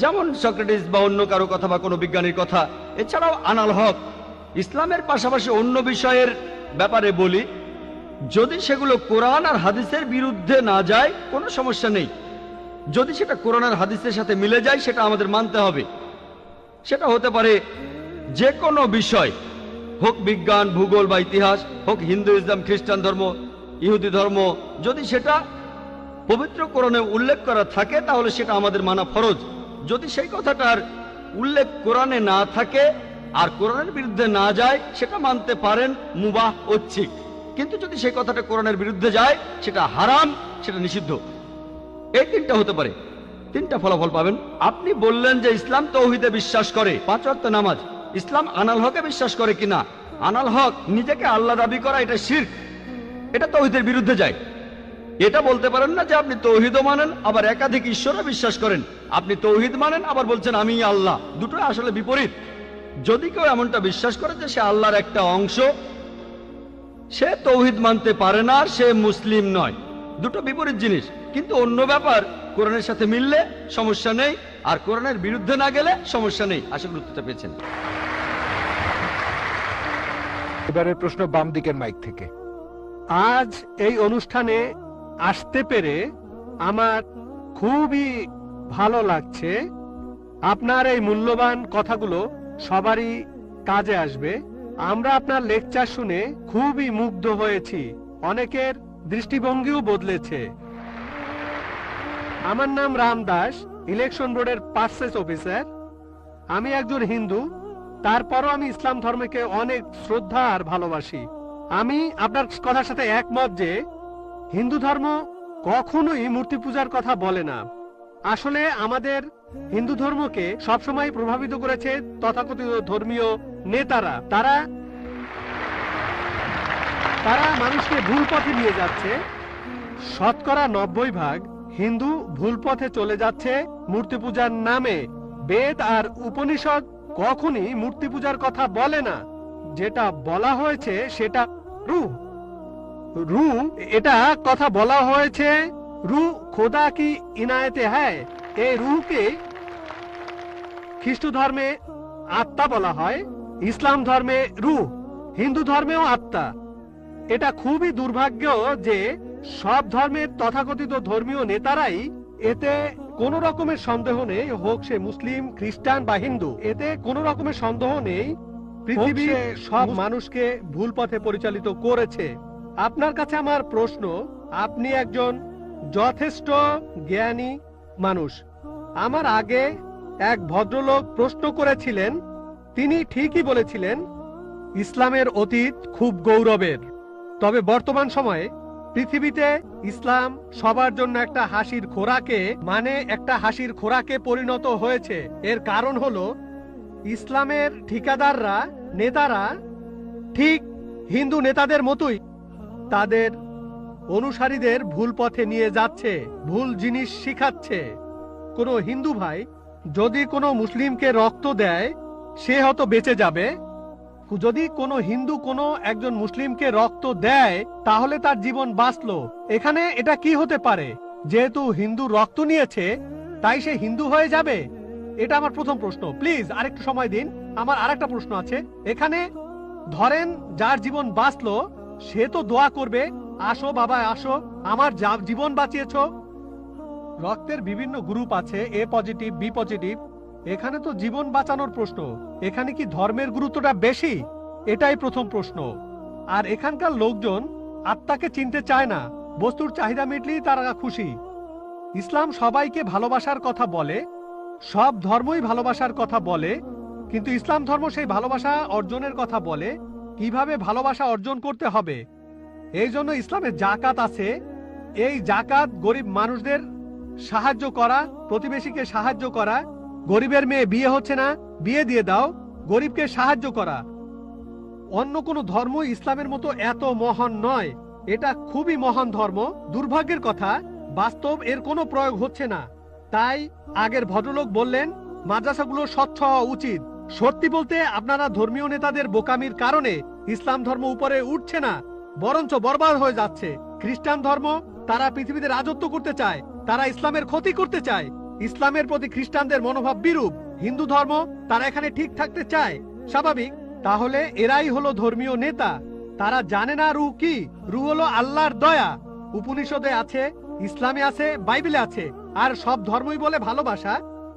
S4: যেমন সক্রেটিস বা অন্য কারো কথা বা কোনো বিজ্ঞানীর কথা। এছাড়াও আনাল হক, ইসলামের পাশাপাশি অন্য বিষয়ের ব্যাপারে বলি, যদি সেগুলো কোরআন আর হাদিসের বিরুদ্ধে না যায় কোনো সমস্যা নেই। যদি সেটা কোরআন আর হাদিসের সাথে মিলে যায় সেটা আমাদের মানতে হবে। সেটা হতে পারে যে কোনো বিষয়, হোক বিজ্ঞান, ভূগোল বা ইতিহাস, হোক হিন্দু, ইসলাম, খ্রিস্টান ধর্ম, ইহুদি ধর্ম। যদি সেটা পবিত্র কোরআনে উল্লেখ করা থাকে তাহলে সেটা আমাদের মানা ফরজ। যদি সেই কথাটার উল্লেখ কোরআনে না থাকে আর কোরআনের বিরুদ্ধে না যায় সেটা মানতে পারেন মুবাহ, ঐচ্ছিক। কিন্তু যদি সেই কথাটা কোরআনের বিরুদ্ধে যায় সেটা হারাম, সেটা নিষিদ্ধ। এই তিনটা হতে পারে, তিনটা ফলাফল পাবেন। আপনি বললেন যে ইসলাম তৌহিদে বিশ্বাস করে, 5 ওয়াক্ত নামাজ। ইসলাম আনাল হকে বিশ্বাস করে কিনা? আনাল হক নিজেকে আল্লাহ দাবি করা, এটা শিরক, এটা তৌহিদের বিরুদ্ধে যায়। এটা বলতে পারেন না যে আপনি তৌহিদও মানেন আবার একাধিক ঈশ্বরও বিশ্বাস করেন। আপনি তৌহিদ মানেন আবার বলছেন আমি আল্লাহ, দুটো আসলে বিপরীত। যদি কেউ এমনটা বিশ্বাস করে যে সে আল্লাহর একটা অংশ, সে তৌহিদ মানতে পারে না, সে মুসলিম নয়। দুটো বিপরীত জিনিস। কিন্তু অন্য ব্যাপার কোরআনের সাথে মিললে সমস্যা নেই, আর কোরআনের বিরুদ্ধে না গেলে সমস্যা নেই। আশা করি উত্তরটা পেয়েছেন।
S5: এবারের প্রশ্ন বাম দিকের মাইক থেকে।
S1: আজ এই অনুষ্ঠানে আসতে পেরে আমার খুবই ভালো লাগছে। আপনার এই মূল্যবান কথাগুলো সবারই কাজে আসবে। আমরা আপনার লেকচার শুনে খুবই মুগ্ধ হয়েছি, অনেকের দৃষ্টিভঙ্গিও বদলেছে। আমার নাম রাম দাস, ইলেকশন বোর্ডের পার্সেস অফিসার। আমি একজন হিন্দু, তারপরও আমি ইসলাম ধর্মকে অনেক শ্রদ্ধা আর ভালোবাসি। আমি আপনার কথার সাথে একমত যে হিন্দু ধর্ম কখনোই মূর্তি পূজার কথা বলে না। আসলে আমাদের হিন্দু ধর্মকে সবসময় প্রভাবিত করেছে তথাকথিত ধর্মীয় নেতারা। তারা মানুষকে ভুল পথে নিয়ে যাচ্ছে। শতকরা 90% হিন্দু ভুল পথে চলে যাচ্ছে মূর্তি পূজার নামে। বেদ আর উপনিষদ কখনই মূর্তি পূজার কথা বলে না। যেটা বলা হয়েছে সেটা রু এটা কথা বলা হয়েছে রু খোদা কি ইনায়েতে হ্যায়। এই রুকে খ্রিস্ট ধর্মে আত্মা বলা হয়, ইসলাম ধর্মে রুহ, হিন্দু ধর্মেও আত্মা। এটা খুবই দুর্ভাগ্য যে সব ধর্মের তথাকথিত ধর্মীয় নেতারাই, এতে কোন রকমের সন্দেহ নেই, হোক সে মুসলিম, খ্রিস্টান বা হিন্দু, এতে কোন রকমের সন্দেহ নেই, পৃথিবীর সব মানুষকে ভুল পথে পরিচালিত করেছে। আপনার কাছে আমার প্রশ্ন, আপনি একজন যথেষ্ট জ্ঞানী মানুষ। আমার আগে এক ভদ্রলোক প্রশ্ন করেছিলেন, তিনি ঠিকই বলেছিলেন ইসলামের অতীত খুব গৌরবের, তবে বর্তমান সময়ে পৃথিবীতে ইসলাম সবার জন্য একটা হাসির খোরাকে পরিণত হয়েছে। এর কারণ হলো ইসলামের ঠিকাদাররা, নেতারা ঠিক হিন্দু নেতাদের মতোই তাদের অনুসারীদের ভুল পথে নিয়ে যাচ্ছে, ভুল জিনিস শিখাচ্ছে। কোনো হিন্দু ভাই যদি কোনো মুসলিমকে রক্ত দেয় সে হয়তো বেঁচে যাবে, যদি কোনো হিন্দু কোনো একজন মুসলিমকে রক্ত দেয় তাহলে তার জীবন বাঁচলো। এখানে এটা কি হতে পারে? যেহেতু হিন্দু রক্ত নিয়েছে তাই সে হিন্দু হয়ে যাবে? এটা আমার প্রথম প্রশ্ন। প্লিজ আরেকটু সময় দিন, আমার আরেকটা প্রশ্ন আছে। এখানে ধরেন যার জীবন বাঁচলো সে তো দোয়া করবে, আসো বাবা আসো, আমার জীবন বাঁচিয়েছো। রক্তের বিভিন্ন গ্রুপ আছে, এ পজিটিভ, বি পজিটিভ। এখানে তো জীবন বাঁচানোর প্রশ্ন, এখানে কি ধর্মের গুরুত্বটা বেশি? এটাই প্রথম প্রশ্ন। আর এখানকার লোকজন আত্মাকে চিনতে চায় না, বস্তুর চাহিদা মিটলেই তারা খুশি। ইসলাম সবাইকে ভালোবাসার কথা বলে, সব ধর্মই ভালোবাসার কথা বলে, কিন্তু ইসলাম ধর্ম সেই ভালোবাসা অর্জনের কথা বলে, কিভাবে ভালোবাসা অর্জন করতে হবে। এই জন্য ইসলামের জাকাত আছে। এই জাকাত গরিব মানুষদের সাহায্য করা, প্রতিবেশীকে সাহায্য করা। গরিবের মেয়ে বিয়ে হচ্ছে না, বিয়ে দিয়ে দাও, গরিবকে সাহায্য করা। অন্য কোনো ধর্ম ইসলামের মতো এত মহান নয়। এটা খুবই মহান ধর্ম। দুর্ভাগ্যের কথা, বাস্তব এর কোনো প্রয়োগ হচ্ছে না। তাই আগের ভদ্রলোক বললেন মাদ্রাসাগুলো স্বচ্ছ হওয়া উচিত। সত্যি বলতে আপনারা ধর্মীয় নেতাদের বোকামির কারণে ইসলাম ধর্ম উপরে উঠছে না, বরঞ্চ বরবাদ হয়ে যাচ্ছে। খ্রিস্টান ধর্ম, তারা পৃথিবীতে রাজত্ব করতে চায়, তারা ইসলামের ক্ষতি করতে চায়। ইসলামের প্রতি খ্রিস্টানদের মনোভাব বিরূপ। হিন্দু ধর্ম, তারা এখানে ঠিক থাকতে চায়, স্বাভাবিক। তাহলে এরাই হলো ধর্মীয় নেতা। তারা জানে না রূহ কি? রূহ হলো আল্লাহর দয়া। উপনিষদে আছে, ইসলামে আছে, বাইবেলে আছে। আর সব ধর্মই বলে ভালোবাসা,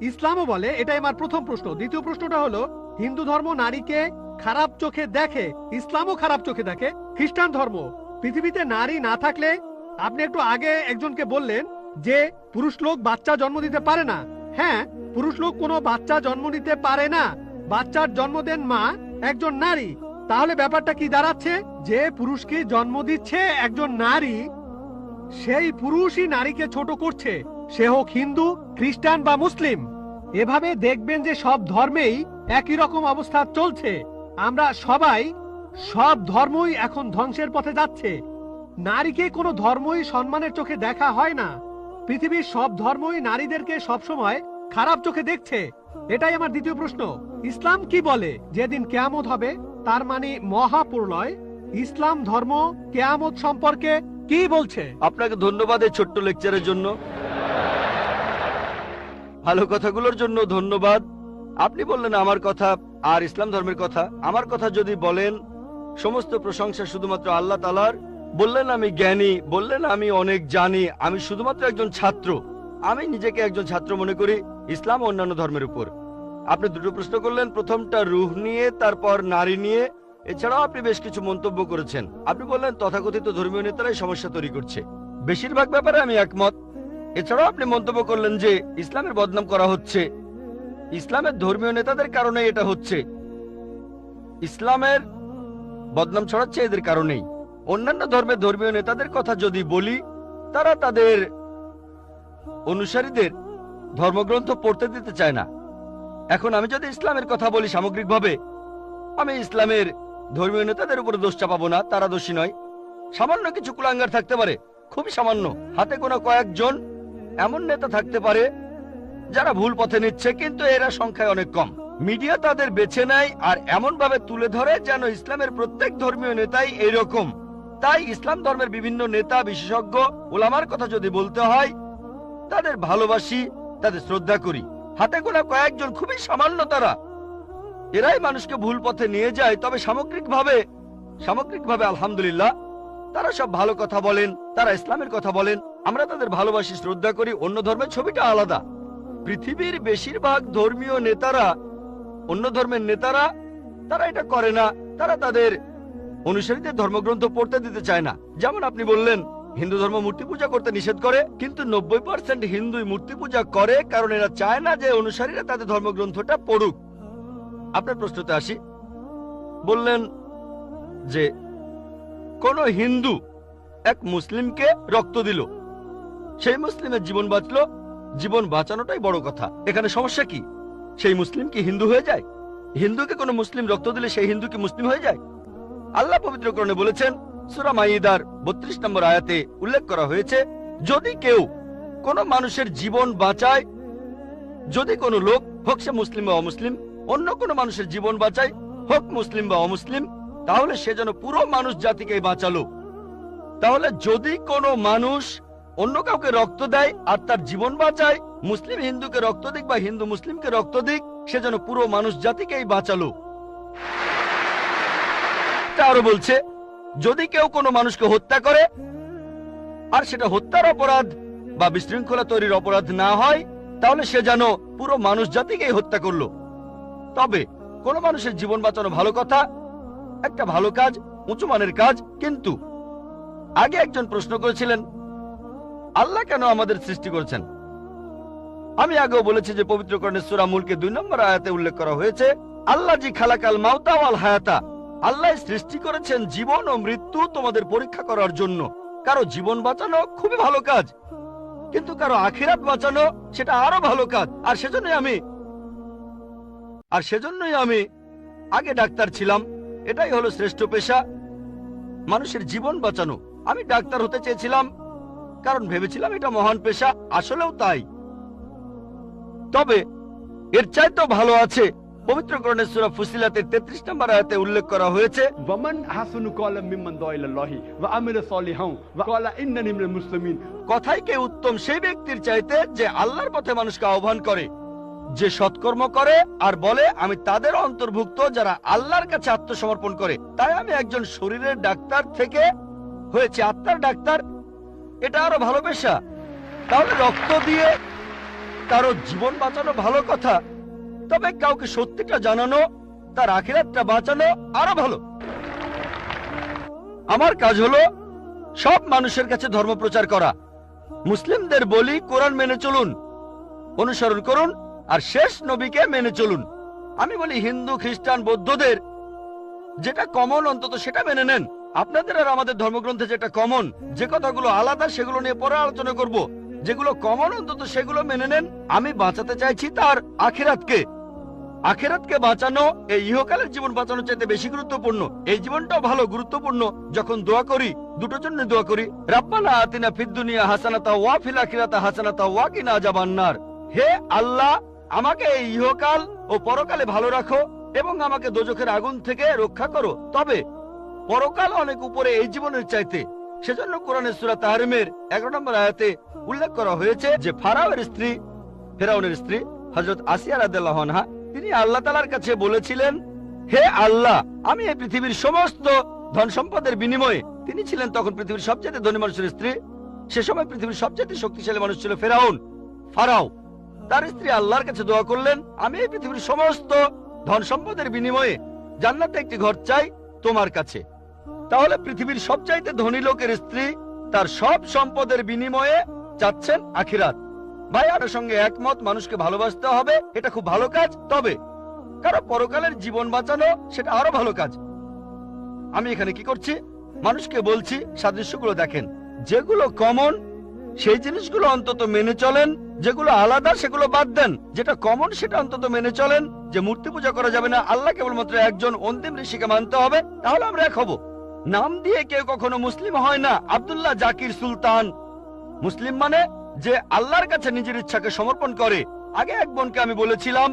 S1: ইসলামও বলে। এটাই আমার প্রথম প্রশ্ন। দ্বিতীয় প্রশ্নটা হলো, হিন্দু ধর্ম নারীকে খারাপ চোখে দেখে, ইসলামও খারাপ চোখে দেখে। খ্রিস্টান ধর্ম, পৃথিবীতে নারী না থাকলে, আপনি একটু আগে একজনকে বললেন যে পুরুষ লোক বাচ্চা জন্ম দিতে পারে না। হ্যাঁ, পুরুষ লোক কোনো বাচ্চা জন্ম নিতে পারে না। বাচ্চার জন্ম দেন মা, একজন নারী। তাহলে ব্যাপারটা কি দাঁড়াচ্ছে? যে পুরুষকে জন্ম দিচ্ছে একজন নারী, সেই পুরুষই নারীকে ছোট করছে, সে হোক হিন্দু, খ্রিস্টান বা মুসলিম। এভাবে দেখবেন যে সব ধর্মেই একই রকম অবস্থা চলছে। আমরা সবাই, সব ধর্মই এখন ধ্বংসের পথে যাচ্ছে। নারীকে কোনো ধর্মই সম্মানের চোখে দেখা হয় না। পৃথিবীর সব ধর্মই নারীদেরকে সবসময় খারাপ চোখে দেখছে। এটাই আমার দ্বিতীয় প্রশ্ন। ইসলাম কি বলে? যেদিন কিয়ামত হবে, তার মানে মহাপ্রলয়, ইসলাম ধর্ম কিয়ামত সম্পর্কে কি বলছে?
S4: আপনাকে ধন্যবাদ এই ছোট্ট লেকচারের জন্য, ভালো কথাগুলোর জন্য ধন্যবাদ। আপনি বললেন আমার কথা আর ইসলাম ধর্মের কথা। আমার কথা যদি বলেন, সমস্ত প্রশংসা শুধুমাত্র আল্লাহ তাআলার। বললেন আমি জ্ঞানী, বললেন আমি অনেক জানি, আমি শুধুমাত্র একজন ছাত্র। আমি নিজেকে একজন ছাত্র মনে করি ইসলাম ও অন্যান্য ধর্মের উপর। আপনি দুটো প্রশ্ন করলেন, প্রথমটা রূহ নিয়ে, তারপর নারী নিয়ে। এছাড়াও আপনি বেশ কিছু মন্তব্য করেছেন। আপনি বললেন তথাকথিত ধর্মীয় নেতারাই সমস্যা তৈরি করছে। বেশিরভাগ ব্যাপারে আমি একমত। এছাড়াও আপনি মন্তব্য করলেন যে ইসলামের বদনাম করা হচ্ছে, ইসলামের ধর্মীয় নেতাদের কারণে এটা হচ্ছে, ইসলামের বদনাম ছড়াচ্ছে এদের কারণেই। অন্যান্য ধর্মের ধর্মীয় নেতাদের কথা যদি বলি, তারা তাদের অনুসারীদের ধর্মগ্রন্থ পড়তে দিতে চায় না। এখন আমি যদি ইসলামের কথা বলি সামগ্রিকভাবে, আমি ইসলামের ধর্মীয় নেতাদের উপরে দোষ চাপাবো না, তারা দোষী নয়। সামান্য কিছু কুলাঙ্গার থাকতে পারে, খুবই সামান্য, হাতে গোনা কয়েকজন এমন নেতা থাকতে পারে যারা ভুল পথে নিচ্ছে, কিন্তু এরা সংখ্যায় অনেক কম। মিডিয়া তাদের বেছে নেয় আর এমন ভাবে তুলে ধরে যেন ইসলামের প্রত্যেক ধর্মীয় নেতাই এইরকম। তাই ইসলাম ধর্মের বিভিন্ন নেতা, বিশেষজ্ঞ, ওলামার কথা যদি বলতে হয়, তাদের ভালোবাসি, তাদের শ্রদ্ধা করি। হাতে গোনা কয়েকজন, খুবই সামান্য, তারা এরাই মানুষকে ভুল পথে নিয়ে যায়। তবে সামগ্রিকভাবে আলহামদুলিল্লাহ, তারা সব ভালো কথা বলেন, তারা ইসলামের কথা বলেন, আমরা তাদের ভালোবাসি, শ্রদ্ধা করি। অন্য ধর্মের ছবিটা আলাদা। পৃথিবীর বেশিরভাগ ধর্মীয় নেতারা, অন্য ধর্মের নেতারা, তারা এটা করে না। তারা তাদের অনুসারীদের ধর্মগ্রন্থ পড়তে দিতে চায় না। যেমন আপনি বললেন হিন্দু ধর্ম মূর্তি পূজা করতে নিষেধ করে, কিন্তু 90% হিন্দুই মূর্তি পূজা করে, কারণ এরা চায় না যে অনুসারীরা তাদের ধর্মগ্রন্থটা পড়ুক। আপনার প্রশ্নতে আসি। বললেন যে কোন হিন্দু এক মুসলিমকে রক্ত দিল, সেই মুসলিমের জীবন বাঁচলো। জীবন বাঁচানোটাই বড় কথা। এখানে সমস্যা কি? সেই মুসলিম কি হিন্দু হয়ে যায়? হিন্দুকে কোনো মুসলিম রক্ত দিলে সেই হিন্দু কি মুসলিম হয়ে যায়? আল্লাহ পবিত্র কোরআনে বলেছেন, সূরা মাইদার 32 নম্বর আয়াতে উল্লেখ করা হয়েছে, যদি কেউ কোনো মানুষের জীবন বাঁচায়, যদি কোনো লোক, হোক সে মুসলিম বা অমুসলিম, অন্য কোনো মানুষের জীবন বাঁচায়, হোক মুসলিম বা অমুসলিম, তাহলে সে যেন পুরো মানুষ জাতিকে বাঁচালো। তাহলে যদি কোনো মানুষ অন্য কাউকে রক্ত দেয় আর তার জীবন বাঁচায়, মুসলিম হিন্দুকে রক্ত দিক বা হিন্দু মুসলিমকে রক্ত দিক, সে যেন পুরো মানুষ জাতিকেই বাঁচালো। আরো বলছে, যদি কেউ কোনো মানুষকে হত্যা করে আর সেটা হত্যার অপরাধ বা বিশৃঙ্খলা তৈরির অপরাধ না হয়, তাহলে সে যেন পুরো মানুষ জাতিকেই হত্যা করলো। তবে কোন মানুষের জীবন বাঁচানো ভালো কথা, একটা ভালো কাজ, উঁচু মানের কাজ। কিন্তু আগে একজন প্রশ্ন করেছিলেন, আল্লাহ কেন আমাদের সৃষ্টি করেছেন? আমি আগেও বলেছি যে পবিত্র কোরআনের সূরা মুলকে 2 নম্বর আয়াতে উল্লেখ করা হয়েছে, আল্লাহ জি খালাকাল মাউতা ওয়াল হায়াতা, আল্লাহ সৃষ্টি করেছেন জীবন ও মৃত্যু তোমাদের পরীক্ষা করার জন্য। কারো জীবন বাঁচানো খুবই ভালো কাজ, কিন্তু কারো আখিরাত বাঁচানো সেটা আরো ভালো কাজ। আর সেজন্যই আমি আগে ডাক্তার ছিলাম। এটাই হলো শ্রেষ্ঠ পেশা, মানুষের জীবন বাঁচানো। আমি ডাক্তার হতে চেয়েছিলাম কারণ ভেবেছিলাম এটা মহান পেশা, আসলেও তাই। তবে এর চাইতেও ভালো আছে। পবিত্র কোরআনের সূরা ফুসিলাতের 33 নম্বর আয়াতে উল্লেখ করা হয়েছে,
S6: ওয়ামান আহসানু কাওলাম মিম্মান দাআ ইলাল্লাহি ওয়া আমিলা সালিহান ওয়া ক্বালা ইন্নানি মিনাল মুসলিমিন।
S4: কথাই কে উত্তম সেই ব্যক্তির চাইতে যে আল্লাহর পথে মানুষকে আহ্বান করে, যে সৎকর্ম করে আর বলে আমি তাদের অন্তর্ভুক্ত যারা আল্লাহর কাছে আত্মসমর্পণ করে। তাই আমি একজন শরীরের ডাক্তার থেকে হয়েছে আত্মার ডাক্তার, এটা আরো ভালো পেশা। তাহলে রক্ত দিয়ে কারো জীবন বাঁচানো ভালো কথা, তবে কাউকে সত্যিটা জানানো, তার আখিরাতটা বাঁচানো আরো ভালো। আমার কাজ হলো সব মানুষের কাছে ধর্ম প্রচার করা। মুসলিমদের বলি, কোরআন মেনে চলুন, অনুসরণ করুন, আর শেষ নবীকে মেনে চলুন। আমি বলি হিন্দু, খ্রিস্টান, বৌদ্ধদের যেটা কমন অন্তত সেটা মেনে নেন। আপনাদের আর আমাদের ধর্মগ্রন্থে যেটা কমন, যে কথাগুলো আলাদা সেগুলো নিয়ে পরে আলোচনা করব। যেগুলো কমন অন্তত সেগুলো মেনে নেন। আমি বাঁচাতে চাইছি তার আখিরাতকে। আখিরাতকে বাঁচানো এই ইহকালের জীবন বাঁচানোর চাইতে বেশি গুরুত্বপূর্ণ। এই জীবনটাও ভালো গুরুত্বপূর্ণ। যখন দোয়া করি, দুটোর জন্য দোয়া করি, রাব্বানা আতিনা ফিদ দুনিয়া হাসানাতা ওয়া ফিল আখিরাতি হাসানাতা ওয়া কিনা আযাবান্নার। হে আল্লাহ, আমাকে এই ইহকাল ও পরকালে ভালো রাখো এবং আমাকে দোজখের আগুন থেকে রক্ষা করো। তবে পরকাল অনেক উপরে এই জীবনের চাইতে। সেজন্য কোরআনের সূরা তাহরিমের 11 নম্বর আয়াতে উল্লেখ করা হয়েছে যে ফেরাউনের স্ত্রী হযরত আসিয়া রাদিয়াল্লাহু আনহা, তিনি আল্লাহ তাআলার কাছে বলেছিলেন, হে আল্লাহ, আমি এই পৃথিবীর সমস্ত ধন সম্পদের বিনিময়ে, তিনি ছিলেন তখন পৃথিবীর সবচেয়ে ধনী মানুষের স্ত্রী। সে সময় পৃথিবীর সবচেয়ে শক্তিশালী মানুষ ছিল ফারাও। তার স্ত্রী আল্লাহর কাছে দোয়া করলেন, আমি এই পৃথিবীর সমস্ত ধন সম্পদের বিনিময়ে জান্নাতে একটি ঘর চাই তোমার কাছে। তাহলে পৃথিবীর সবচাইতে ধনী লোকের স্ত্রী তার সব সম্পদের বিনিময়ে চাচ্ছেন আখিরাত। ভাই, আর সঙ্গে একমত, মানুষকে ভালোবাসতে হবে, এটা খুব ভালো কাজ। তবে কারো পরকালের জীবন বাঁচানো সেটা আরো ভালো কাজ। আমি এখানে কি করছি? মানুষকে বলছি সাদৃশ্যগুলো দেখেন, যেগুলো কমন সেই জিনিসগুলো অন্তত মেনে চলেন, যেগুলো আলাদা সেগুলো বাদ দেন। যেটা কমন সেটা অন্তত মেনে চলেন, যে মূর্তি পূজা করা যাবে না, আল্লাহ কেবলমাত্র একজন, অন্তিম ঋষিকে মানতে হবে, তাহলে আমরা এক হব। নাম দিয়ে কেউ কখনো মুসলিম হয় না। আব্দুল্লাহ জাকির সুলতান মুসলিম মানে যে আল্লাহর কাছে নিজের ইচ্ছাকে সমর্পণ করে। আগে এক বোনকে আমি বলেছিলাম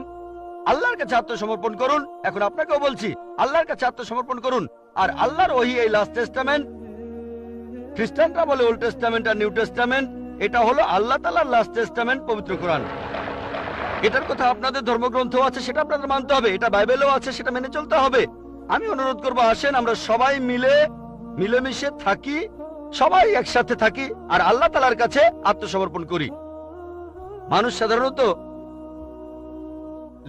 S4: আল্লাহর কাছে আত্মসমর্পণ করুন, এখন আপনাকেও বলছি আল্লাহর কাছে আত্মসমর্পণ করুন। আর আল্লাহর ওহী এই লাস্ট টেস্টামেন্ট, খ্রিস্টানরা বলে ওল্ড টেস্টামেন্ট আর নিউ টেস্টামেন্ট, এটা হলো আল্লাহ তাআলার লাস্ট টেস্টামেন্ট, পবিত্র কোরআন। এটার কথা আপনাদের ধর্মগ্রন্থ আছে, সেটা আপনাদের মানতে হবে। এটা বাইবেলেও আছে, সেটা মেনে চলতে হবে। আমি অনুরোধ করবো, আসেন আমরা সবাই মিলেমিশে থাকি, সবাই একসাথে থাকি আর আল্লাহ তাআলার কাছে আত্মসমর্পণ করি। মানুষ সাধারণত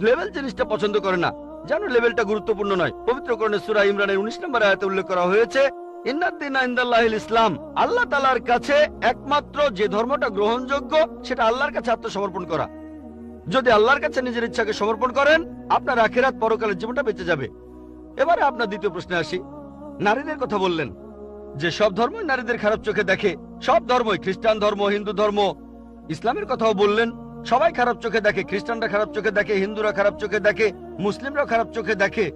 S4: লেভেল জিনিসটা পছন্দ করে না, জানো লেভেলটা গুরুত্বপূর্ণ নয়। পবিত্র কোরআনের সূরা ইমরানের 19 নম্বর আয়াতে উল্লেখ করা হয়েছে, ইন্নাদ-দীনা ইনদাল্লাহিল ইসলাম, আল্লাহ তাআলার কাছে একমাত্র যে ধর্মটা গ্রহণযোগ্য সেটা আল্লাহর কাছে আত্মসমর্পণ করা। যদি আল্লাহর কাছে নিজের ইচ্ছাকে সমর্পণ করেন, আপনার আখিরাত পরকালের জীবনটা বেঁচে যাবে। এবারে আপনার দ্বিতীয় প্রশ্নে আসি। নারীদের কথা বললেন, যে সব ধর্মই নারীদের খারাপ চোখে দেখে, সব ধর্মই, খ্রিস্টান ধর্ম, হিন্দু ধর্ম, ইসলামের কথাও বললেন, সবাই খারাপ চোখে দেখে। খ্রিস্টানরা খারাপ চোখে দেখে, হিন্দুরা খারাপ চোখে দেখে, মুসলিমরা খারাপ চোখে দেখে।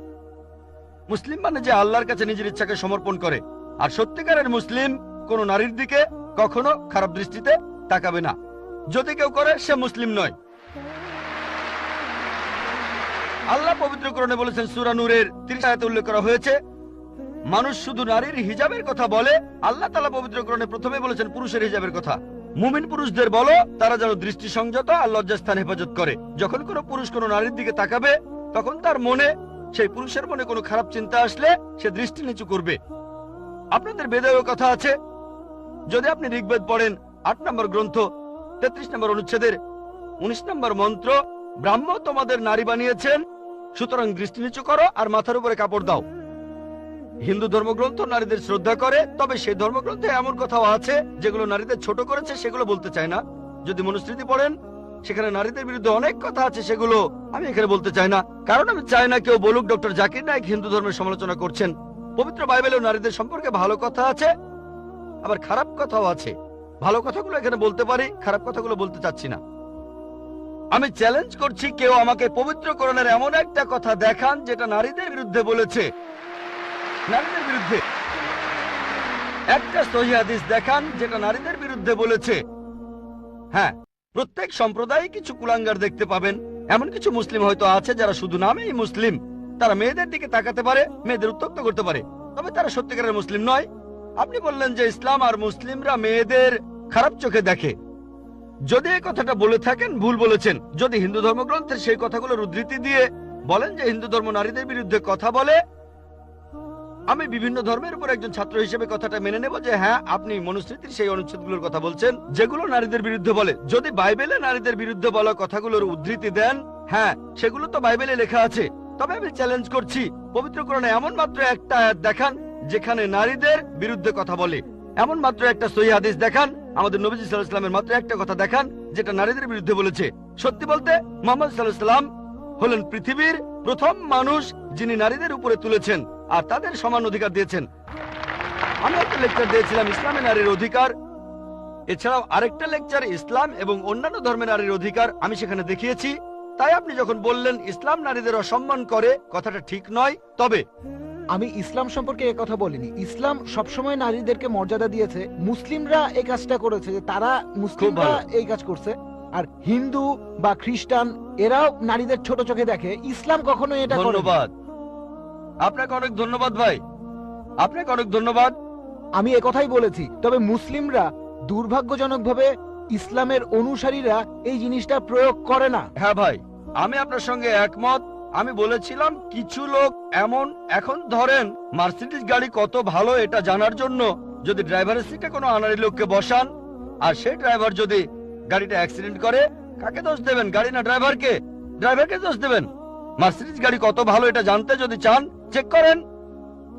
S4: মুসলিম মানে যে আল্লাহর কাছে নিজের ইচ্ছাকে সমর্পণ করে। আর সত্যিকারের মুসলিম কোন নারীর দিকে কখনো খারাপ দৃষ্টিতে তাকাবে না। যদি কেউ করে সে মুসলিম নয়। আল্লাহ পবিত্র কোরআনে বলেছেন, সূরা নূরের 30 আয়াতে উল্লেখ করা হয়েছে, মানুষ শুধু নারীর হিজাবের কথা বলে। আল্লাহ তাআলা পবিত্র কোরআনে প্রথমে বলেছেন পুরুষের হিজাবের কথা। মুমিন পুরুষদের বলো তারা যেন দৃষ্টি সংযত আর লজ্জাস্থান হেফাজত করে। যখন কোনো পুরুষ কোনো নারীর দিকে তাকাবে, তখন তার মনে, সেই পুরুষের মনে কোনো খারাপ চিন্তা আসলে সে দৃষ্টি নিচু করবে। আপনাদের বেদেও কথা আছে, যদি আপনি ঋগ্বেদ পড়েন 8 নম্বর গ্রন্থ 33 নম্বর অনুচ্ছেদের 19 নম্বর মন্ত্র, ব্রাহ্ম তোমাদের নারী বানিয়েছেন, সুতরাং দৃষ্টি নিচু করো আর মাথার উপরে কাপড় দাও। হিন্দু ধর্মগ্রন্থ নারীদের শ্রদ্ধা করে, তবে সেই ধর্মগ্রন্থে এমন কথাও আছে যেগুলো নারীদের ছোট করেছে, সেগুলো বলতে চায় না। যদি মনুস্মৃতি পড়েন, সেখানে নারীদের বিরুদ্ধে অনেক কথা আছে, সেগুলো আমি এখানে বলতে চাই না, কারণ আমি চাই না কেউ বলুক ডক্টর জাকির নায়েক হিন্দু ধর্মের সমালোচনা করছেন। পবিত্র বাইবেলেও নারীদের সম্পর্কে ভালো কথা আছে, আবার খারাপ কথাও আছে। ভালো কথাগুলো এখানে বলতে পারি, খারাপ কথাগুলো বলতে চাচ্ছি না। আমি চ্যালেঞ্জ করছি, কেউ আমাকে পবিত্র কোরআনের এমন একটা কথা দেখান যেটা নারীদের বিরুদ্ধে বলেছে। নারীদের বিরুদ্ধে একটা সহিহ হাদিস দেখান যেটা নারীদের বিরুদ্ধে বলেছে। হ্যাঁ, প্রত্যেক সম্প্রদায়ে কিছু কুলাঙ্গার দেখতে পাবেন। এমন কিছু মুসলিম হয়তো আছে যারা শুধু নামেই মুসলিম। তারা মেয়েদের দিকে তাকাতে পারে, মেয়েদের উত্ত্যক্ত করতে পারে, তবে তারা সত্যিকারের মুসলিম নয়। আপনি বললেন যে ইসলাম আর মুসলিমরা মেয়েদের খারাপ চোখে দেখে। যদি এই কথাটা বলে থাকেন, ভুল বলেছেন। যদি হিন্দু ধর্মগ্রন্থের সেই কথাগুলোর উদ্ধৃতি দিয়ে বলেন যে হিন্দু ধর্ম নারীদের বিরুদ্ধে কথা বলে, আমি বিভিন্ন ধর্মের উপর একজন ছাত্র হিসেবে কথাটা মেনে নেব যে হ্যাঁ, আপনি মনুস্মৃতির সেই অনুচ্ছেদগুলোর কথা বলছেন যেগুলো নারীদের বিরুদ্ধে বলে। যদি বাইবেলে নারীদের বিরুদ্ধে বলা কথাগুলোর উদ্ধৃতি দেন, হ্যাঁ, সেগুলো তো বাইবেলে লেখা আছে, তবে আমি চ্যালেঞ্জ করছি, পবিত্র কোরআনে এমন মাত্র একটা আয়াত দেখান যেখানে নারীদের বিরুদ্ধে কথা বলে। এমন মাত্র একটা সহিহ হাদিস দেখান, আমাদের নবীজি সাল্লাল্লাহু আলাইহি ওয়াসাল্লামের মাত্র একটা কথা দেখান যেটা নারীদের বিরুদ্ধে বলেছে। সত্যি বলতে, মুহাম্মদ সাল্লাল্লাহু আলাইহি ওয়াসাল্লাম হলেন পৃথিবীর প্রথম মানুষ যিনি নারীদের উপরে তুলেছেন আর তাদের সমান অধিকার দিয়েছেন। আমি একটা লেকচার দিয়েছিলাম ইসলামে নারীর অধিকার, এছাড়াও আরেকটা লেকচার ইসলাম এবং অন্যান্য ধর্মের নারীর অধিকার, আমি সেখানে দেখিয়েছি। তাই আপনি যখন বললেন ইসলাম নারীদের অসম্মান করে, কথাটা ঠিক নয়। তবে
S5: আমি ইসলাম সম্পর্কে এ কথা বলিনি। ইসলাম সবসময় নারীদেরকে মর্যাদা দিয়েছে। মুসলিমরা এই কাজটা করেছে, যে তারা মুসলিমরা এই কাজ করছে। আর হিন্দু বা খ্রিস্টান এরাও নারীদের ছোট চোখে দেখে। ইসলাম কখনো এটা করে না।
S4: ধন্যবাদ আপনাকে, অনেক ধন্যবাদ ভাই, আপনাকে অনেক ধন্যবাদ।
S5: আমি একথাই বলেছি। তবে মুসলিমরা দুর্ভাগ্যজনকভাবে ইসলামের অনুসারীরা এই জিনিসটা প্রয়োগ করে না।
S4: হ্যাঁ ভাই, আমি আপনার সঙ্গে একমত। আমি বলেছিলাম কিছু লোক এমন, এখন ধরেন মার্সিডিজ গাড়ি কত ভালো এটা জানার জন্য যদি ড্রাইভারের সিটে কোনো আনাড়ি লোককে বসান আর সেই ড্রাইভার যদি গাড়িটা অ্যাক্সিডেন্ট করে, কাকে দোষ দেবেন? গাড়ি না ড্রাইভারকে? ড্রাইভারকে দোষ দেবেন। মার্সিডিজ গাড়ি কত ভালো এটা জানতে যদি চান, চেক করেন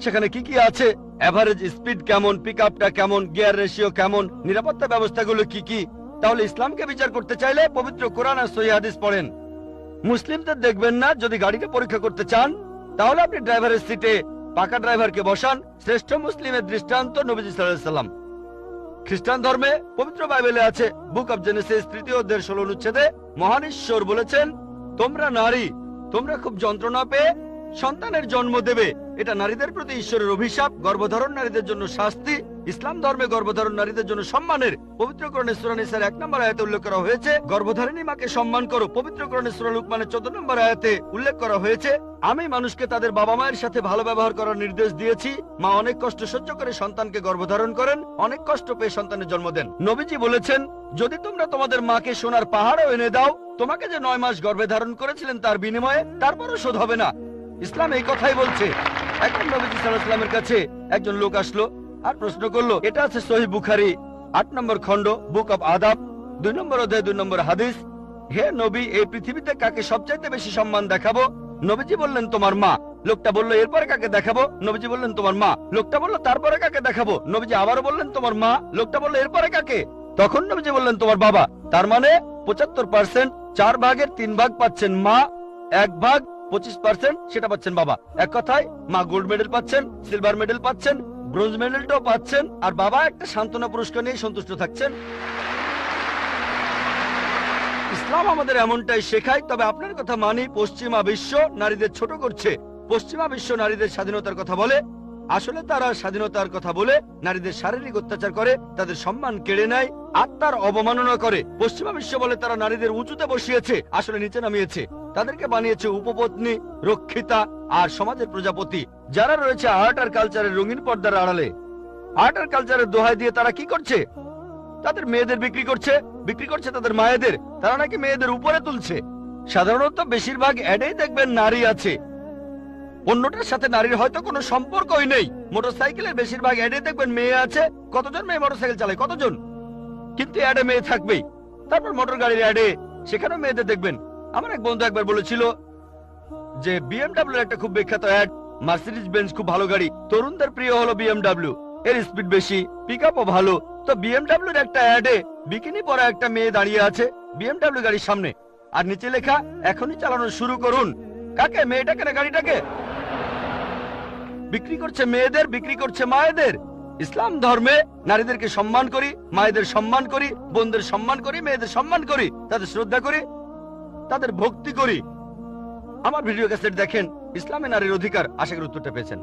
S4: সেখানে কি কি আছে, এভারেজ স্পিড কেমন, পিকআপটা কেমন, গিয়ার রেশিও কেমন, নিরাপত্তা ব্যবস্থাগুলো কি কি। তাহলে ইসলামকে বিচার করতে চাইলে পবিত্র কোরআন আর সহিহ হাদিস পড়েন। মুসলিমদের দেখবেন না। যদি গাড়িকে পরীক্ষা করতে চান, তাহলে আপনি ড্রাইভারের সিটে পাকা ড্রাইভারকে বসান। শ্রেষ্ঠ মুসলিমের দৃষ্টান্ত নবীজি সাল্লাল্লাহু আলাইহি ওয়াসাল্লাম। খ্রিস্টান ধর্মে পবিত্র বাইবেলে আছে, বুক অব জেনেসিস 3 অধ্যায়ের 16 অনুচ্ছেদে মহান ঈশ্বর বলেছেন, তোমরা নারী, তোমরা খুব যন্ত্রণা পেয়ে সন্তানের জন্ম দেবে। এটা নারীদের প্রতি ঈশ্বরের অভিশাপ, গর্ভধারণ নারীদের জন্য শাস্তি। ইসলাম ধর্মে গর্ভধারণ নারীদের জন্য সম্মানের। পবিত্র কোরআনে সূরা নিসার 1 নম্বর আয়াতে উল্লেখ করা হয়েছে, গর্ভধারিণী মাকে সম্মান করো। পবিত্র কোরআনে সূরা লুকমানের 14 নম্বর আয়াতে উল্লেখ করা হয়েছে, আমি মানুষকে তাদের বাবা মায়ের সাথে ভালো ব্যবহার করার নির্দেশ দিয়েছি। মা অনেক কষ্ট সহ্য করে সন্তানকে গর্ভধারণ করেন, অনেক কষ্ট পেয়ে সন্তানের জন্ম দেন। নবীজি বলেছেন, যদি তোমরা তোমাদের মাকে সোনার পাহাড়ও এনে দাও, তোমাকে যে 9 মাস গর্ভে ধারণ করেছিলেন তার বিনিময়ে, তারপরও শোধ হবে না। ইসলাম এই কথাই বলছে। এখন নবীজি সাল্লাল্লাহু আলাইহি ওয়াসাল্লামের কাছে একজন লোক আসলো আর প্রশ্ন করলো, এটা আছে সহিহ বুখারী 8 নম্বর খণ্ড, বুক অব আদাব 2 নম্বর অধ্যায় 2 নম্বর হাদিস, হে নবী, এই পৃথিবীতে কাকে সবচাইতে বেশি সম্মান দেখাবো? নবীজি বললেন, তোমার মা। লোকটা বলল, এরপরে কাকে দেখাবো? নবীজি বললেন, তোমার মা। লোকটা বলল, তারপরে কাকে দেখাবো? নবীজি আবারও বললেন, তোমার মা। লোকটা বলল, এরপরে কাকে? তখন নবীজি বললেন, তোমার বাবা। তার মানে 75%, 4 ভাগের 3 ভাগ পাচ্ছেন মা, 1 ভাগ 25% সেটা পাচ্ছেন বাবা। এক কথায়, মা গোল্ড মেডেল পাচ্ছেন, সিলভার মেডেল পাচ্ছেন, ব্রোঞ্জ মেডেলটাও পাচ্ছেন, আর বাবা একটা সান্ত্বনা পুরস্কার নিয়ে সন্তুষ্ট থাকছেন। ইসলাম আমাদের এমনটাই শেখায়। তবে আপনার কথা মানি, পশ্চিমা বিশ্ব নারীদের ছোট করছে। পশ্চিমা বিশ্ব নারীদের স্বাধীনতার কথা বলে, আসলে তারা স্বাধীনতার কথা বলে নারীদের শারীরিক অত্যাচার করে, তাদের সম্মান কেড়ে নেয়, আত্মার অবমাননা করে। পশ্চিমা বিশ্ব বলে তারা নারীদের উঁচুতে বসিয়েছে, আসলে নিচে নামিয়েছে। তাদেরকে বানিয়েছে উপপত্নী, রক্ষিতা আর সমাজের প্রজাপতি, যারা রয়েছে আর্ট আর কালচারের রঙিন পর্দার আড়ালে। আর্ট আর কালচারের দোহাই দিয়ে তারা কি করছে? তাদের মেয়েদের বিক্রি করছে তাদের মায়েদের। তারা নাকি মেয়েদের উপরে তুলছে। সাধারণত বেশিরভাগ অ্যাডেই দেখবেন নারী আছে, অন্যটার সাথে নারীর হয়তো কোনো সম্পর্কই নেই। মোটরসাইকেলের বেশিরভাগ অ্যাডে দেখবেন মেয়ে আছে। কতজন মেয়ে মোটরসাইকেল চালায়? কতজন? কিন্তু অ্যাডে মেয়ে থাকবেই। তারপর মোটর গাড়ির অ্যাডে, সেখানেও মেয়েদের দেখবেন। আমার এক বন্ধু একবার বলেছিল যে বিএমডব্লিউ একটা খুব বিখ্যাত অ্যাড, মার্সিডিজ বেঞ্জ খুব ভালো গাড়ি, তরুণদের প্রিয় হলো বিএমডব্লিউ, এর স্পিড বেশি, পিকআপও ভালো। তো বিএমডব্লিউর একটা অ্যাডে বিকিনি পরা একটা মেয়ে দাঁড়িয়ে আছে বিএমডব্লিউ গাড়ির সামনে, আর নিচে লেখা এখনই চালানো শুরু করুন। কাকে? মেয়েটাকে না গাড়িটাকে? বিক্রি করছে মেয়েদের, বিক্রি করছে মায়েদের। ইসলাম ধর্মে নারীদেরকে সম্মান করি, মায়েদের সম্মান করি, বোনদের সম্মান করি, মেয়েদের সম্মান করি, তাদের শ্রদ্ধা করি, তাদের ভক্তি করি। আমার ভিডিও ক্যাসেট দেখেন, ইসলামে নারীর অধিকার। আশা করি উত্তরটা পেয়েছেন।